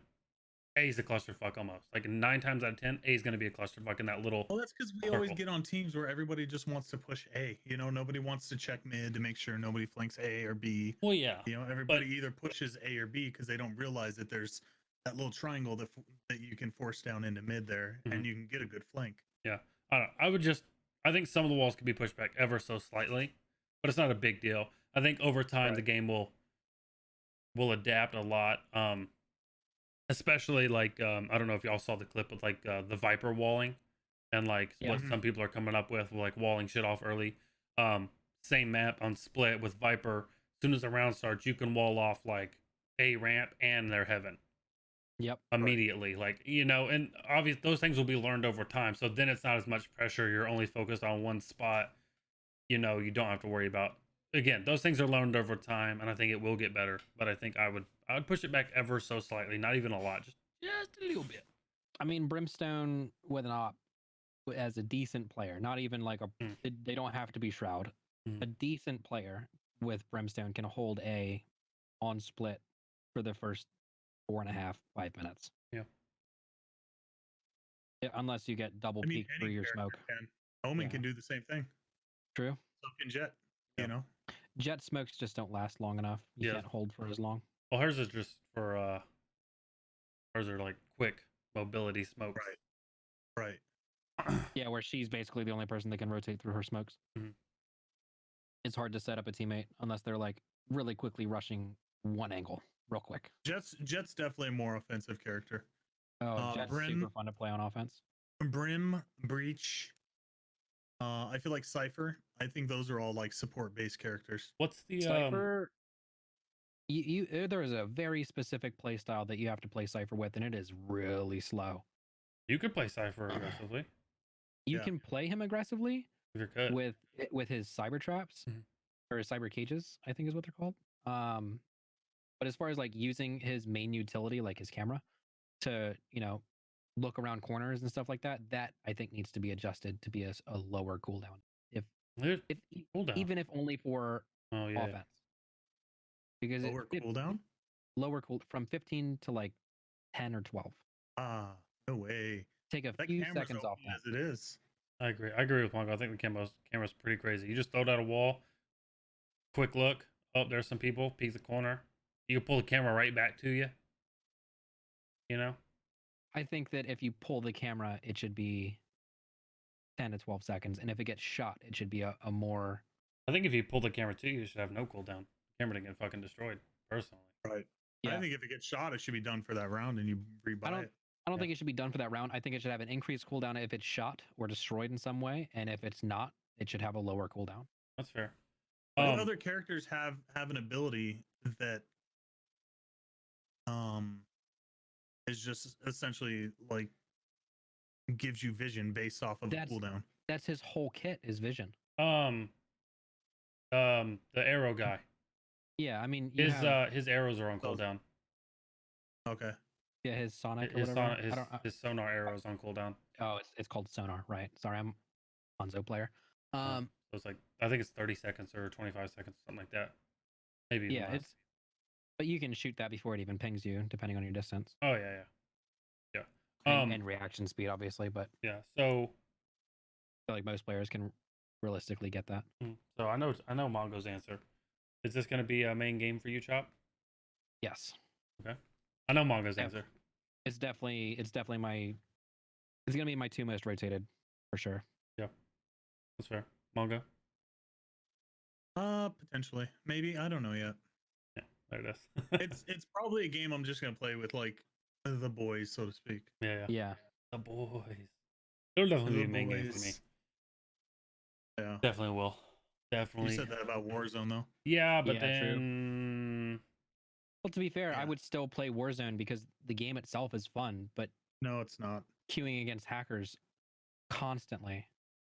A is a clusterfuck almost. Like 9 times out of 10, A is going to be a clusterfuck in that little. Well, that's because we always circle. get on teams where everybody just wants to push A. You know, nobody wants to check mid to make sure nobody flanks A or B. Well, yeah. You know, everybody either pushes A or B because they don't realize that there's that little triangle that you can force down into mid there, and you can get a good flank. Yeah, I don't know. I think some of the walls could be pushed back ever so slightly, but it's not a big deal. I think over time the Right. game will adapt a lot. Especially like I don't know if y'all saw the clip with like the Viper walling and like Yeah. what some people are coming up with like walling shit off early. Same map on Split with Viper. As soon as the round starts, you can wall off like a ramp and their heaven Yep. immediately. Like, and obviously those things will be learned over time. So then it's not as much pressure. You're only focused on one spot. You don't have to worry about, again, those things are learned over time, and I think it will get better. But I think I would push it back ever so slightly, not even a lot, just a little bit. I mean, Brimstone with an op as a decent player, not even like Mm. they don't have to be Shroud. Mm. A decent player with Brimstone can hold A on Split for the first 4.5, 5 minutes. Yeah. Unless you get double I mean, peaked any through your character smoke. can. Omen Yeah. can do the same thing. True. So can Jet. Yeah. You know. Jet smokes just don't last long enough. You Yeah. can't hold for as long. Well, hers is just for hers are like quick mobility smokes. Right. Yeah, where she's basically the only person that can rotate through her smokes. Mhm. It's hard to set up a teammate unless they're like really quickly rushing one angle real quick. Jet's definitely a more offensive character. Oh, Jet's Brim, super fun to play on offense. Brim, Breach. I feel like Cypher. I think those are all like support based characters. What's the Cypher, there is a very specific play style that you have to play Cypher with, and it is really slow. You could play Cypher aggressively. You Yeah. can play him aggressively If you're good. with his cyber traps Mhm. or his cyber cages, I think is what they're called. But as far as like using his main utility, like his camera, to look around corners and stuff like that, that I think needs to be adjusted to be a lower cooldown. If There's if cooldown. even if only for Oh yeah. offense, because Lower cooldown. lower cool from 15 to like 10 or 12. No way. Take a That few camera's seconds off OP that. as it is. I agree. I agree with Mongo. I think the camera's pretty crazy. You just throw it at a wall, quick look. Oh, there's some people. Peek the corner. You can pull the camera right back to you. You know. I think that if you pull the camera, it should be 10 to 12 seconds, and if it gets shot, it should be a more. I think if you pull the camera to you, it should have no cooldown. The camera to get fucking destroyed. Personally. Right. Yeah. I think if it gets shot, it should be done for that round, and you rebuy it. I don't Yeah. think it should be done for that round. I think it should have an increased cooldown if it's shot or destroyed in some way, and if it's not, it should have a lower cooldown. That's fair. What other characters have an ability that is just essentially like gives you vision based off of cooldown? That's his whole kit is vision. The arrow guy. Yeah, I mean His arrows are on cooldown. Okay. Yeah, his sonic or His whatever. his sonar arrows on cooldown. Oh, it's called sonar, right? Sorry, I'm Hanzo player. So it's like I think it's 30 seconds or 25 seconds, something like that. Maybe even yeah, less. but you can shoot that before it even pings you, depending on your distance. Oh yeah. And reaction speed, obviously, but yeah. So I feel like most players can realistically get that. So I know Mongo's answer. Is this going to be a main game for you, Chop? Yes. Okay. I know Mongo's answer. It's definitely it's gonna be my 2 most rotated for sure. Yeah. That's fair. Mongo? Potentially. Maybe. I don't know yet. Yeah, there it is. It's probably a game I'm just gonna play with like the boys, so to speak. Yeah. The boys. It'll definitely be a main game for me. Yeah. Definitely will. Definitely. You said that about Warzone though. Yeah, but Yeah, then Well, to be fair, I Yeah. would still play Warzone because the game itself is fun, but No, it's not. queuing against hackers constantly.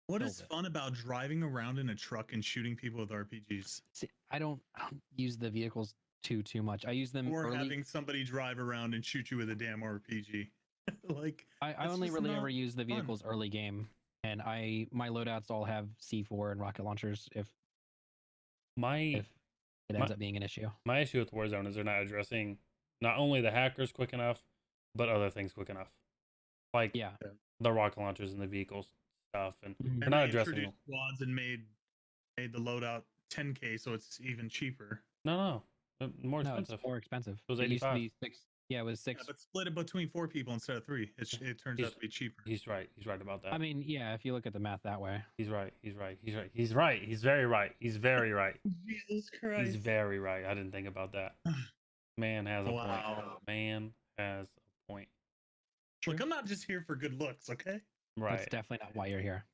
What Kills is it. fun about driving around in a truck and shooting people with RPGs? See, I don't use the vehicles too much. I use them Or early. having somebody drive around and shoot you with a damn RPG. Like I that's only just really not ever use the fun. vehicles early game, and my loadouts all have C4 and rocket launchers if my it ends up being an issue. my issue with Warzone is they're not addressing not only the hackers quick enough, but other things quick enough. Like Yeah. the rocket launchers and the vehicles stuff, and Mhm. they're And not they addressing introduced squads and made the loadout 10K, so it's even cheaper. No, more No, expensive. it's more expensive. It was It used to 85. be Yeah, it was Yeah, 6. but split it between 4 people instead of 3. It turns out to be cheaper. He's right. He's right about that. I mean, yeah, if you look at the math that way. He's right. He's right. He's right. He's right. He's very right. He's very right. Jesus He's Christ. very right. I didn't think about that. Man has a point. Wow. Man has a point. Look, I'm not just here for good looks, okay? Right. That's definitely not why you're here.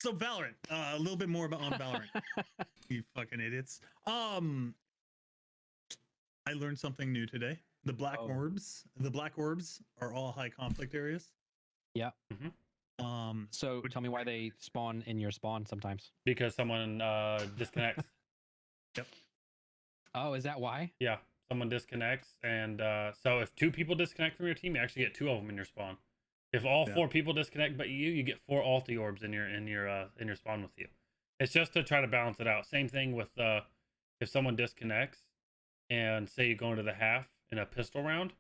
So Valorant, a little bit more about on Valorant. You fucking idiots. I learned something new today. The black orbs are all high conflict areas. Yeah. Mm-hmm. So tell me why they spawn in your spawn sometimes. Because someone disconnects. Yep. Oh, is that why? Yeah, someone disconnects, and so if 2 people disconnect from your team, you actually get 2 of them in your spawn. If all 4 people disconnect but you get 4 ulti orbs in your spawn with you. It's just to try to balance it out. Same thing with if someone disconnects and say you go into the half in a pistol round,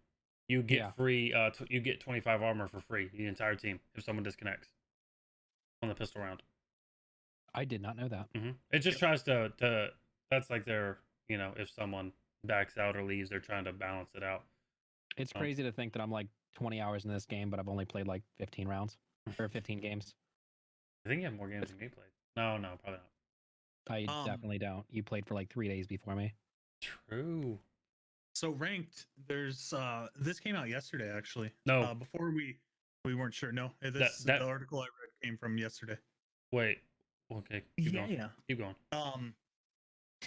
you get free you get 25 armor for free, the entire team, if someone disconnects on the pistol round. I did not know that. It just tries to that's like their, if someone backs out or leaves, they're trying to balance it out. It's crazy to think that I'm like 20 hours in this game, but I've only played like 15 rounds or 15 games. I think you have more games than me played. No, probably not. I definitely don't. You played for like 3 days before me. True. So ranked, there's this came out yesterday actually. No. Before we weren't sure. No, the article I read came from yesterday. Wait. Okay. Keep going. Keep going.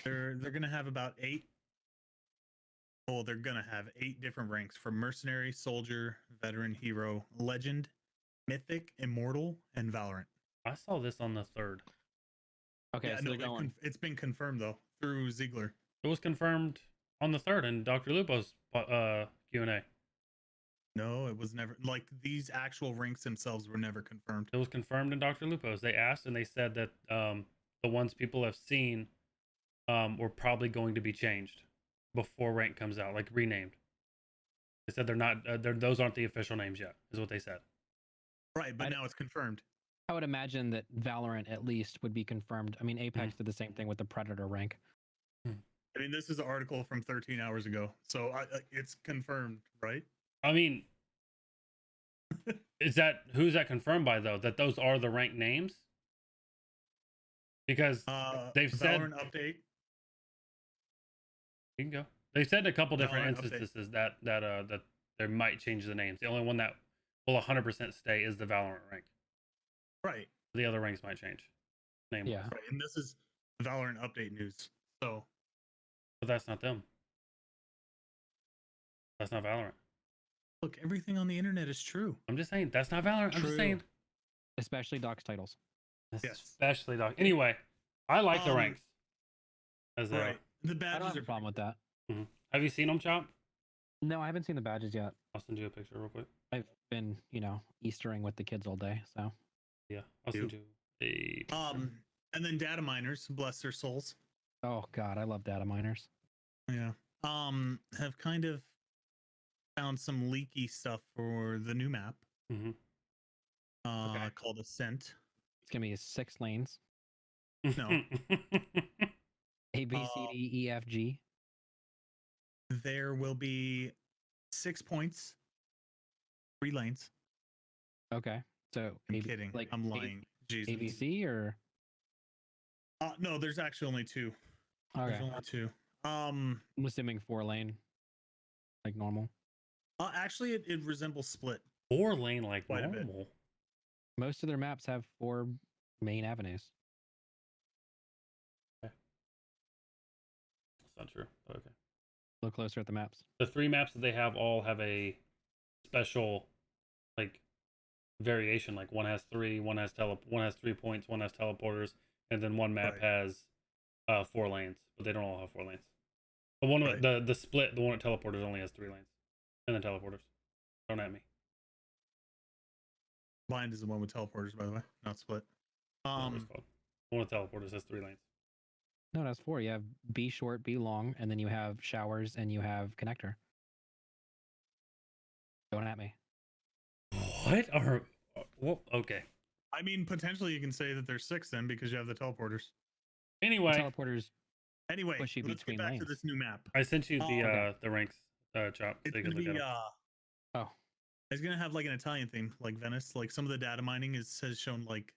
They're gonna have about 8. Well, they're gonna have 8 different ranks for mercenary, soldier, veteran, hero, legend, mythic, immortal, and Valorant. I saw this on the 3rd. Okay, yeah, so they're going. It's been confirmed though through Ziegler. It was confirmed on the 3rd in Dr. Lupo's Q&A. No, it was never. Like, these actual ranks themselves were never confirmed. It was confirmed in Dr. Lupo's. They asked and they said that the ones people have seen were probably going to be changed before rank comes out, like renamed. They said they're not. Those aren't the official names yet, is what they said. Right, but now it's confirmed. I would imagine that Valorant at least would be confirmed. I mean, Apex did the same thing with the Predator rank. I mean, this is an article from 13 hours ago, so it's confirmed, right? I mean, who's that confirmed by though? That those are the ranked names? Because they've said Valorant update. You can go. They said in a couple different instances that they might change the names. The only one that will 100% stay is the Valorant rank. Right. The other ranks might change. Yeah. Right. And this is Valorant update news. So. But that's not them. That's not Valorant. Look, everything on the internet is true. I'm just saying that's not Valorant. I'm just saying. Especially Doc's titles. Yes. Especially Doc. Anyway, I like the ranks. Right. The badges I don't have a problem with that. Have you seen them, Chop? No, I haven't seen the badges yet. I'll send you a picture real quick. I've been, Eastering with the kids all day, so. Yeah, I'll send you a picture. And then data miners, bless their souls. Oh God, I love data miners. Yeah. Have kind of found some leaky stuff for the new map. Called Ascent. It's gonna be 6 lanes. No. A, B, C, D, E, F, G. There will be 6 points, 3 lanes. Okay, so I'm kidding. Like I'm lying. Jesus. ABC or? No, there's actually only 2. Okay. There's only 2. I'm assuming 4 lane, like normal. Actually, it resembles Split. 4 lane like normal. Most of their maps have 4 main avenues. Okay. That's not true. Okay. Look closer at the maps. The 3 maps that they have all have a special, like, variation. Like one has 3, one has 3 points, one has teleporters, and then one map has 4 lanes, but they don't all have 4 lanes. The one the Split, the one at teleporters only has 3 lanes, and then teleporters. Don't at me. Blind is the one with teleporters, by the way, not Split. The one with teleporters has 3 lanes. No, that's 4. You have B short, B long, and then you have showers and you have connector. Don't at me. What are? Well, okay. I mean, potentially you can say that there's 6 then because you have the teleporters. Anyway, the teleporters. Anyway, Push you let's get between back lanes. to this new map. I sent you the ranks Chop. It's So you can gonna look at be them. Oh, it's gonna have like an Italian theme, like Venice. Like some of the data mining has shown like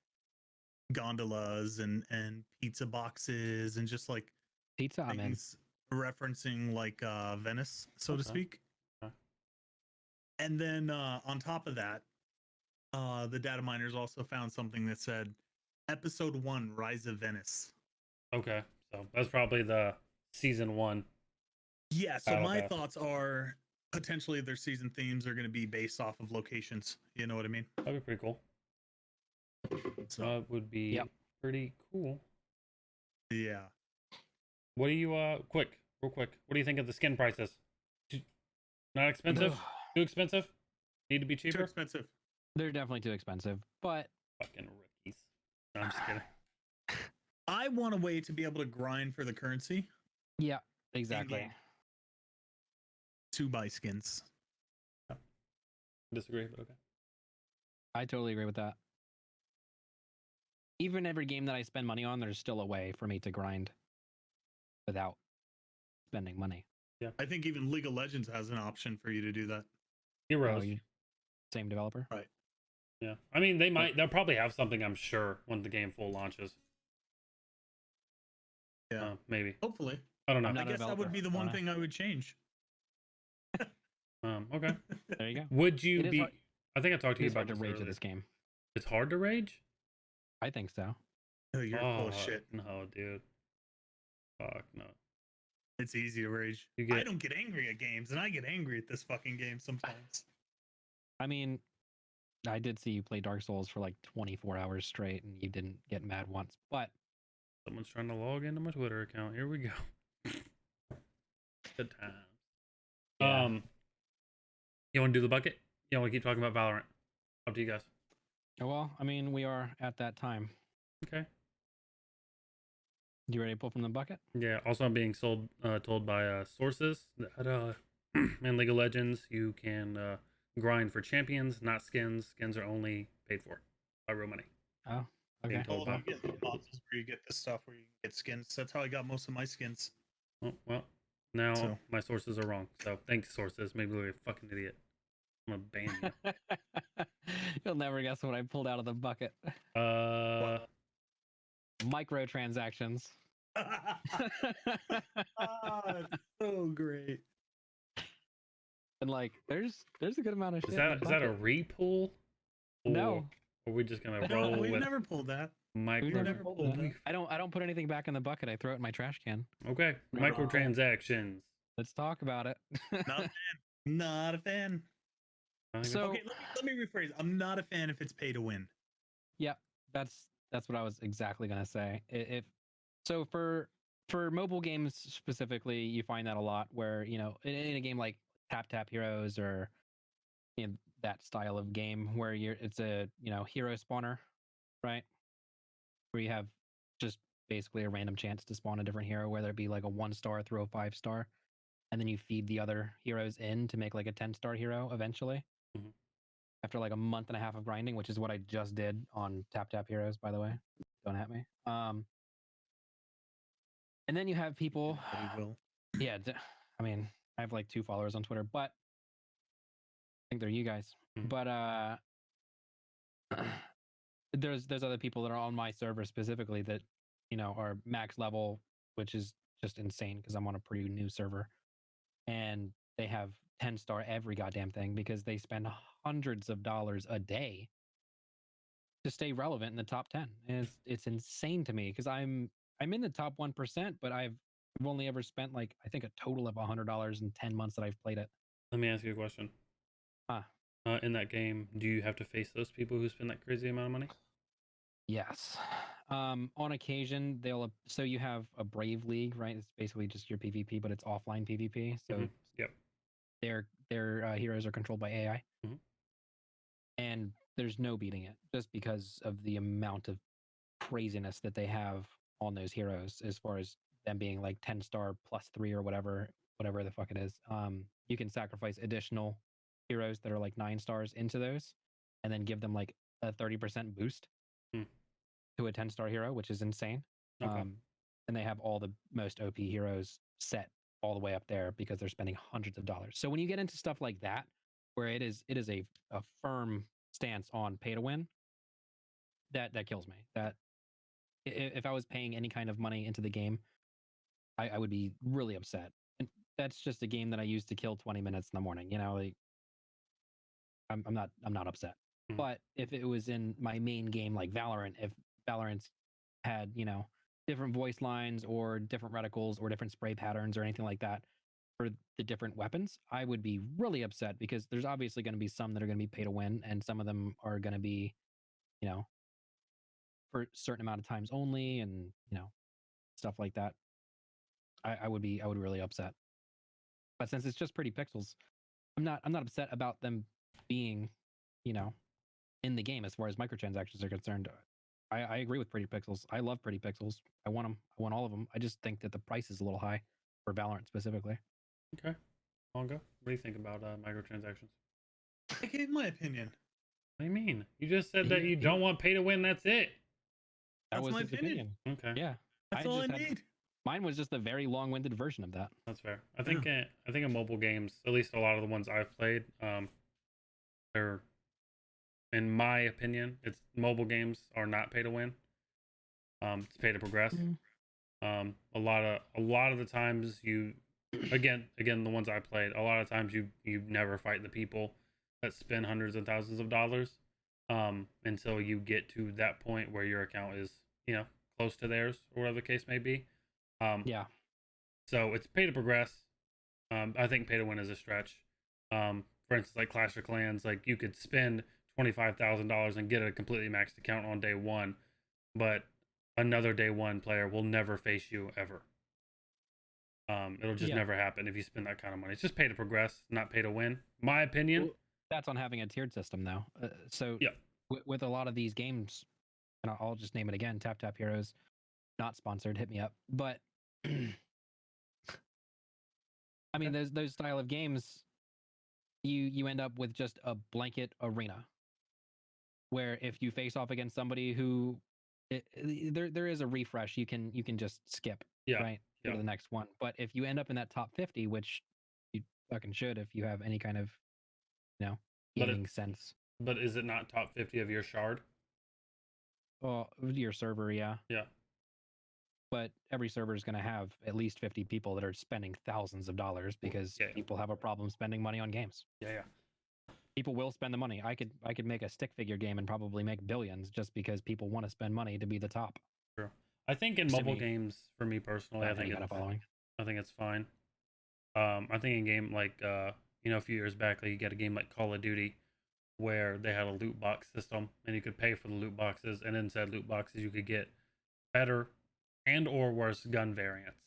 gondolas and pizza boxes and just like pizza, I'm in. things referencing like Venice, so to Okay. speak. Okay. And then on top of that, the data miners also found something that said episode 1 Rise of Venice. Okay. So that's probably the season 1 Yeah, so battle my pass. thoughts are potentially their season themes are going to be based off of locations. You know what I mean? That'd be pretty cool. So That would be Yep. pretty cool. yeah. What do you real quick? What do you think of the skin prices? Not expensive? Ugh, Too expensive? Need to be Too cheaper? expensive. they're definitely too expensive, but Fucking rookies. No, I'm just kidding. I want a way to be able to grind for the currency yeah, exactly. in-game to buy skins. Disagree, but okay. I totally agree with that. Even every game that I spend money on, there's still a way for me to grind without spending money. I think even League of Legends has an option for you to do that. Oh, Heroes. you same developer? Right. Yeah. I mean, they'll probably have something, I'm sure, when the game full launches. Yeah. Maybe. Hopefully. I don't know. I'm I not a guess that would be the developer, one so I thing I would change. Okay. There you go. Would you It is be? hard- I think I talked to It you is about hard to this rage earlier. at this game. It's hard to rage? I think so. Oh, you're full Oh, of shit. no, dude. Fuck, no. It's easy to rage. You I get don't get angry at games, and I get angry at this fucking game sometimes. I mean, I did see you play Dark Souls for like 24 hours straight and you didn't get mad once, but someone's trying to log into my Twitter account. Here we go. Good times. yeah. You want to do the bucket? You want to keep talking about Valorant? Up to you guys. Well, I mean, we are at that time. Okay. You ready to pull from the bucket? Yeah. Also, I'm being told by sources that in League of Legends you can grind for champions, not skins. Skins are only paid for by real money. Oh, Being okay. told Well, by. you get mods is where you get the stuff where you can get skins. That's how I got most of my skins. Oh, well, now So- my sources are wrong. So thanks, sources. Maybe we're a fucking idiot. I'm gonna ban you. You'll never guess what I pulled out of the bucket. Microtransactions. It's so great. And like, there's a good amount of shit. Is in the that a bucket. repull? No. Or are we just gonna No, roll we've with never pulled that. micro? We've never never pulled pulled that. that. I don't put anything back in the bucket. I throw it in my trash can. Okay, Never pulled. microtransactions. Let's talk about it. Not a fan. Not a fan. I think So- Okay, let me rephrase. I'm not a fan if it's pay to win. Yeah, that's what I was exactly gonna say. If so, for mobile games specifically, you find that a lot where in a game like Tap Tap Heroes or that style of game where it's a hero spawner, right? Where you have just basically a random chance to spawn a different hero, whether it be like a 1-star through a 5-star, and then you feed the other heroes in to make like a 10-star hero eventually. Mhm. After like a month and a half of grinding, which is what I just did on Tap Tap Heroes, by the way. Don't at me. And then you have people. Nobody will. Yeah, I mean, I have like 2 followers on Twitter, but I think they're you guys. Mhm. But there's other people that are on my server specifically that are max level, which is just insane because I'm on a pretty new server, and they have 10-star every goddamn thing because they spend hundreds of dollars a day to stay relevant in the top 10. And it's insane to me because I'm in the top 1%, but I've only ever spent like I think a total of $100 in 10 months that I've played it. Let me ask you a question. Huh. In that game, do you have to face those people who spend that crazy amount of money? Yes. On occasion, so you have a Brave League, right? It's basically just your PvP, but it's offline PvP. So Mhm. Yep. their heroes are controlled by AI, Mhm. and there's no beating it just because of the amount of craziness that they have on those heroes, as far as them being like 10-star plus 3 or whatever the fuck it is. You can sacrifice additional heroes that are like 9 stars into those, and then give them like a 30% boost Hmm. to a 10-star hero, which is insane. Okay. And they have all the most OP heroes set all the way up there because they're spending hundreds of dollars. So when you get into stuff like that, where it is a firm stance on pay to win, that kills me. That if I was paying any kind of money into the game, I would be really upset. And that's just a game that I used to kill 20 minutes in the morning. You know, like I'm not upset. Mhm. But if it was in my main game like Valorant, if Valorant had, you know, different voice lines or different reticles or different spray patterns or anything like that for the different weapons, I would be really upset because there's obviously going to be some that are going to be pay to win and some of them are going to be, you know, for a certain amount of times only and, you know, stuff like that. I would be really upset. But since it's just pretty pixels, I'm not upset about them being, you know, in the game as far as microtransactions are concerned. I agree with pretty pixels. I love pretty pixels. I want them. I want all of them. I just think that the price is a little high for Valorant specifically. Okay. Mongo, what do you think about microtransactions? I gave my opinion. What do you mean? You just said that He- you he- don't want pay to win. That's it. That That's was my his opinion. Okay. Yeah, That's I all I just had need. mine was just a very long-winded version of that. That's fair. I think in mobile games, at least a lot of the ones I've played, they're, in my opinion, it's mobile games are not pay to win. It's pay to progress. Mm. A lot of the times you, again, the ones I played, a lot of times you never fight the people that spend hundreds of thousands of dollars, until you get to that point where your account is, you know, close to theirs or whatever the case may be. Yeah, So it's pay to progress. I think pay to win is a stretch. For instance, like Clash of Clans, like you could spend $25,000 and get a completely maxed account on day one, but another day one player will never face you ever. It'll just yeah. never happen if you spend that kind of money. It's just pay to progress, not pay to win. My opinion. Well, that's on having a tiered system though. So Yeah. with a lot of these games, and I'll just name it again, Tap Tap Heroes, not sponsored, hit me up. But I mean, those style of games, you end up with just a blanket arena where if you face off against somebody who there is a refresh, you can just skip, Yeah. right, go to the next one. But if you end up in that top 50, which you fucking should if you have any kind of, you know, But gaming sense. But is it not top 50 of your shard? Well, your server, yeah. Yeah. But every server is going to have at least 50 people that are spending thousands of dollars because Yeah. people have a problem spending money on games. Yeah. People will spend the money. I could make a stick figure game and probably make billions just because people want to spend money to be the top. True. I think in mobile games, for me personally, I think it's fine. I think in game like you know, a few years back, like you get a game like Call of Duty where they had a loot box system and you could pay for the loot boxes, and inside loot boxes you could get better and or worse gun variants.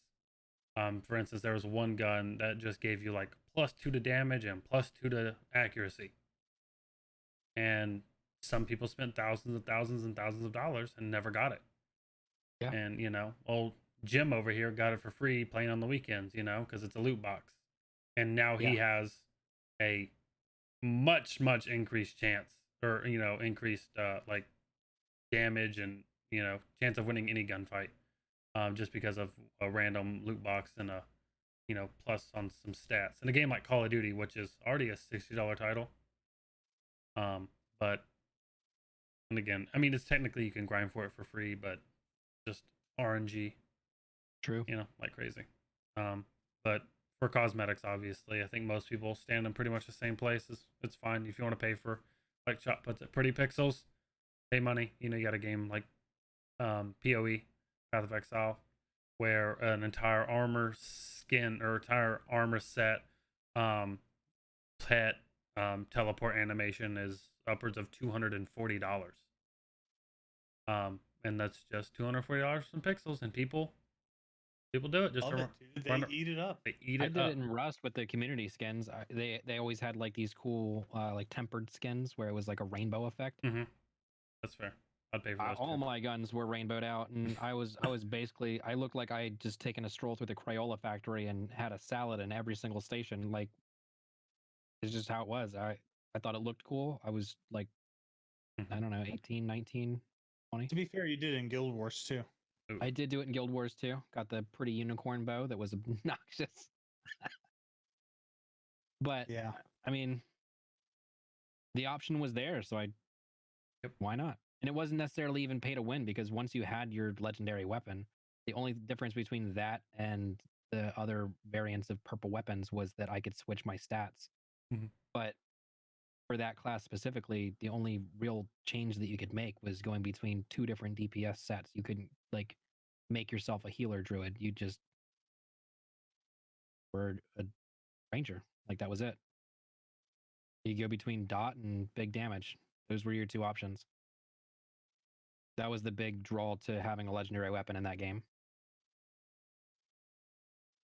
For instance, there was one gun that just gave you like +2 to damage and +2 to accuracy. And some people spent thousands and thousands and thousands of dollars and never got it. Yeah. And, you know, old Jim over here got it for free playing on the weekends, you know, because it's a loot box. And now he has a much increased chance, or, you know, increased like damage and, you know, chance of winning any gunfight, just because of a random loot box and a, you know, plus on some stats in a game like Call of Duty, which is already a $60 title. But, and again, I mean, it's technically you can grind for it for free, but just RNG. True. You know, like crazy. But for cosmetics, obviously, I think most people stand in pretty much the same place. It's fine if you want to pay for, like Chop puts it, pretty pixels. Pay money. You know, you got a game like PoE, Path of Exile, where an entire armor skin or entire armor set, pet, teleport animation is upwards of $240. And that's just $240 in pixels, and people do it just Love to it, dude. They eat it up. They eat I it did up. it in Rust with the community skins. They always had like these cool like tempered skins where it was like a rainbow effect. Mm-hmm. That's fair. I'd pay for those All too. my guns were rainbowed out, and I was basically, I looked like I had just taken a stroll through the Crayola factory and had a salad in every single station. Like it's just how it was. I thought it looked cool. I was like, I don't know, 18, 19, 20. To be fair, you did in Guild Wars too. I did do it in Guild Wars too. Got the pretty unicorn bow that was obnoxious. But Yeah. I mean, the option was there, so why not? And it wasn't necessarily even pay to win because once you had your legendary weapon, the only difference between that and the other variants of purple weapons was that I could switch my stats. Mhm. But for that class specifically, the only real change that you could make was going between two different DPS sets. You couldn't like make yourself a healer druid. You just were a ranger. Like that was it. You go between dot and big damage. Those were your two options. That was the big draw to having a legendary weapon in that game.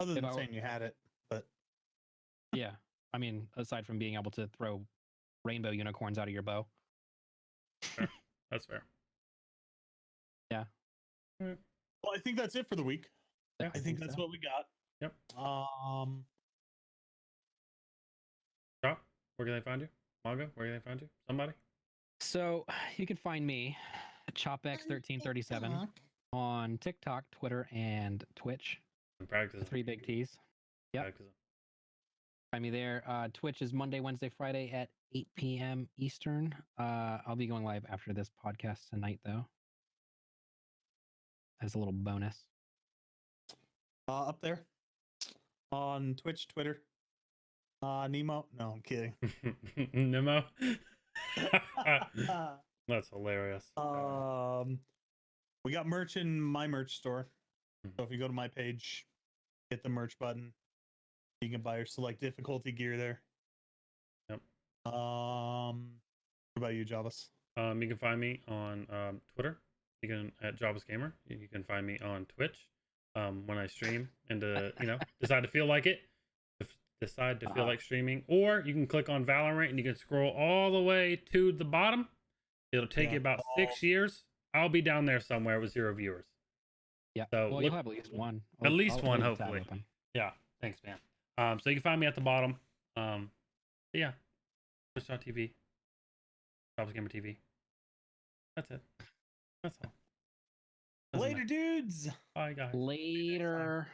Other If than I were- saying you had it, but Yeah. I mean, aside from being able to throw rainbow unicorns out of your bow. Fair. That's fair. Yeah. well, I think that's it for the week. Yeah. I think that's so. what we got. Yep. Drop. Where can they find you? Manga. Where can they find you? Somebody. So you can find me at ChopX1337 on TikTok, Twitter, and Twitch. I'm practicing. The 3 big T's. Yep. Practicing. Find me there. Twitch is Monday, Wednesday, Friday at 8 p.m. Eastern. I'll be going live after this podcast tonight, though. As a little bonus. Up there on Twitch, Twitter. Nemo. No, I'm kidding. Nemo. That's hilarious. We got merch in my merch store. Mhm. So if you go to my page, hit the merch button, you can buy your select difficulty gear there. Yep. What about you, Javas? You can find me on Twitter. You can at JoblessGamer. You can find me on Twitch when I stream and decide to feel like it. Decide to feel like streaming, or you can click on Valorant and you can scroll all the way to the bottom. It'll take you about 6 years. I'll be down there somewhere with 0 viewers. Yeah. So well, you'll have at least one. At least I'll one, leave the tab hopefully. open. Yeah. Thanks, man. So you can find me at the bottom. Yeah. Twitch.tv. JoblessGamer TV. That's it. That's all. Doesn't Later, matter. dudes. Bye, guys. Later.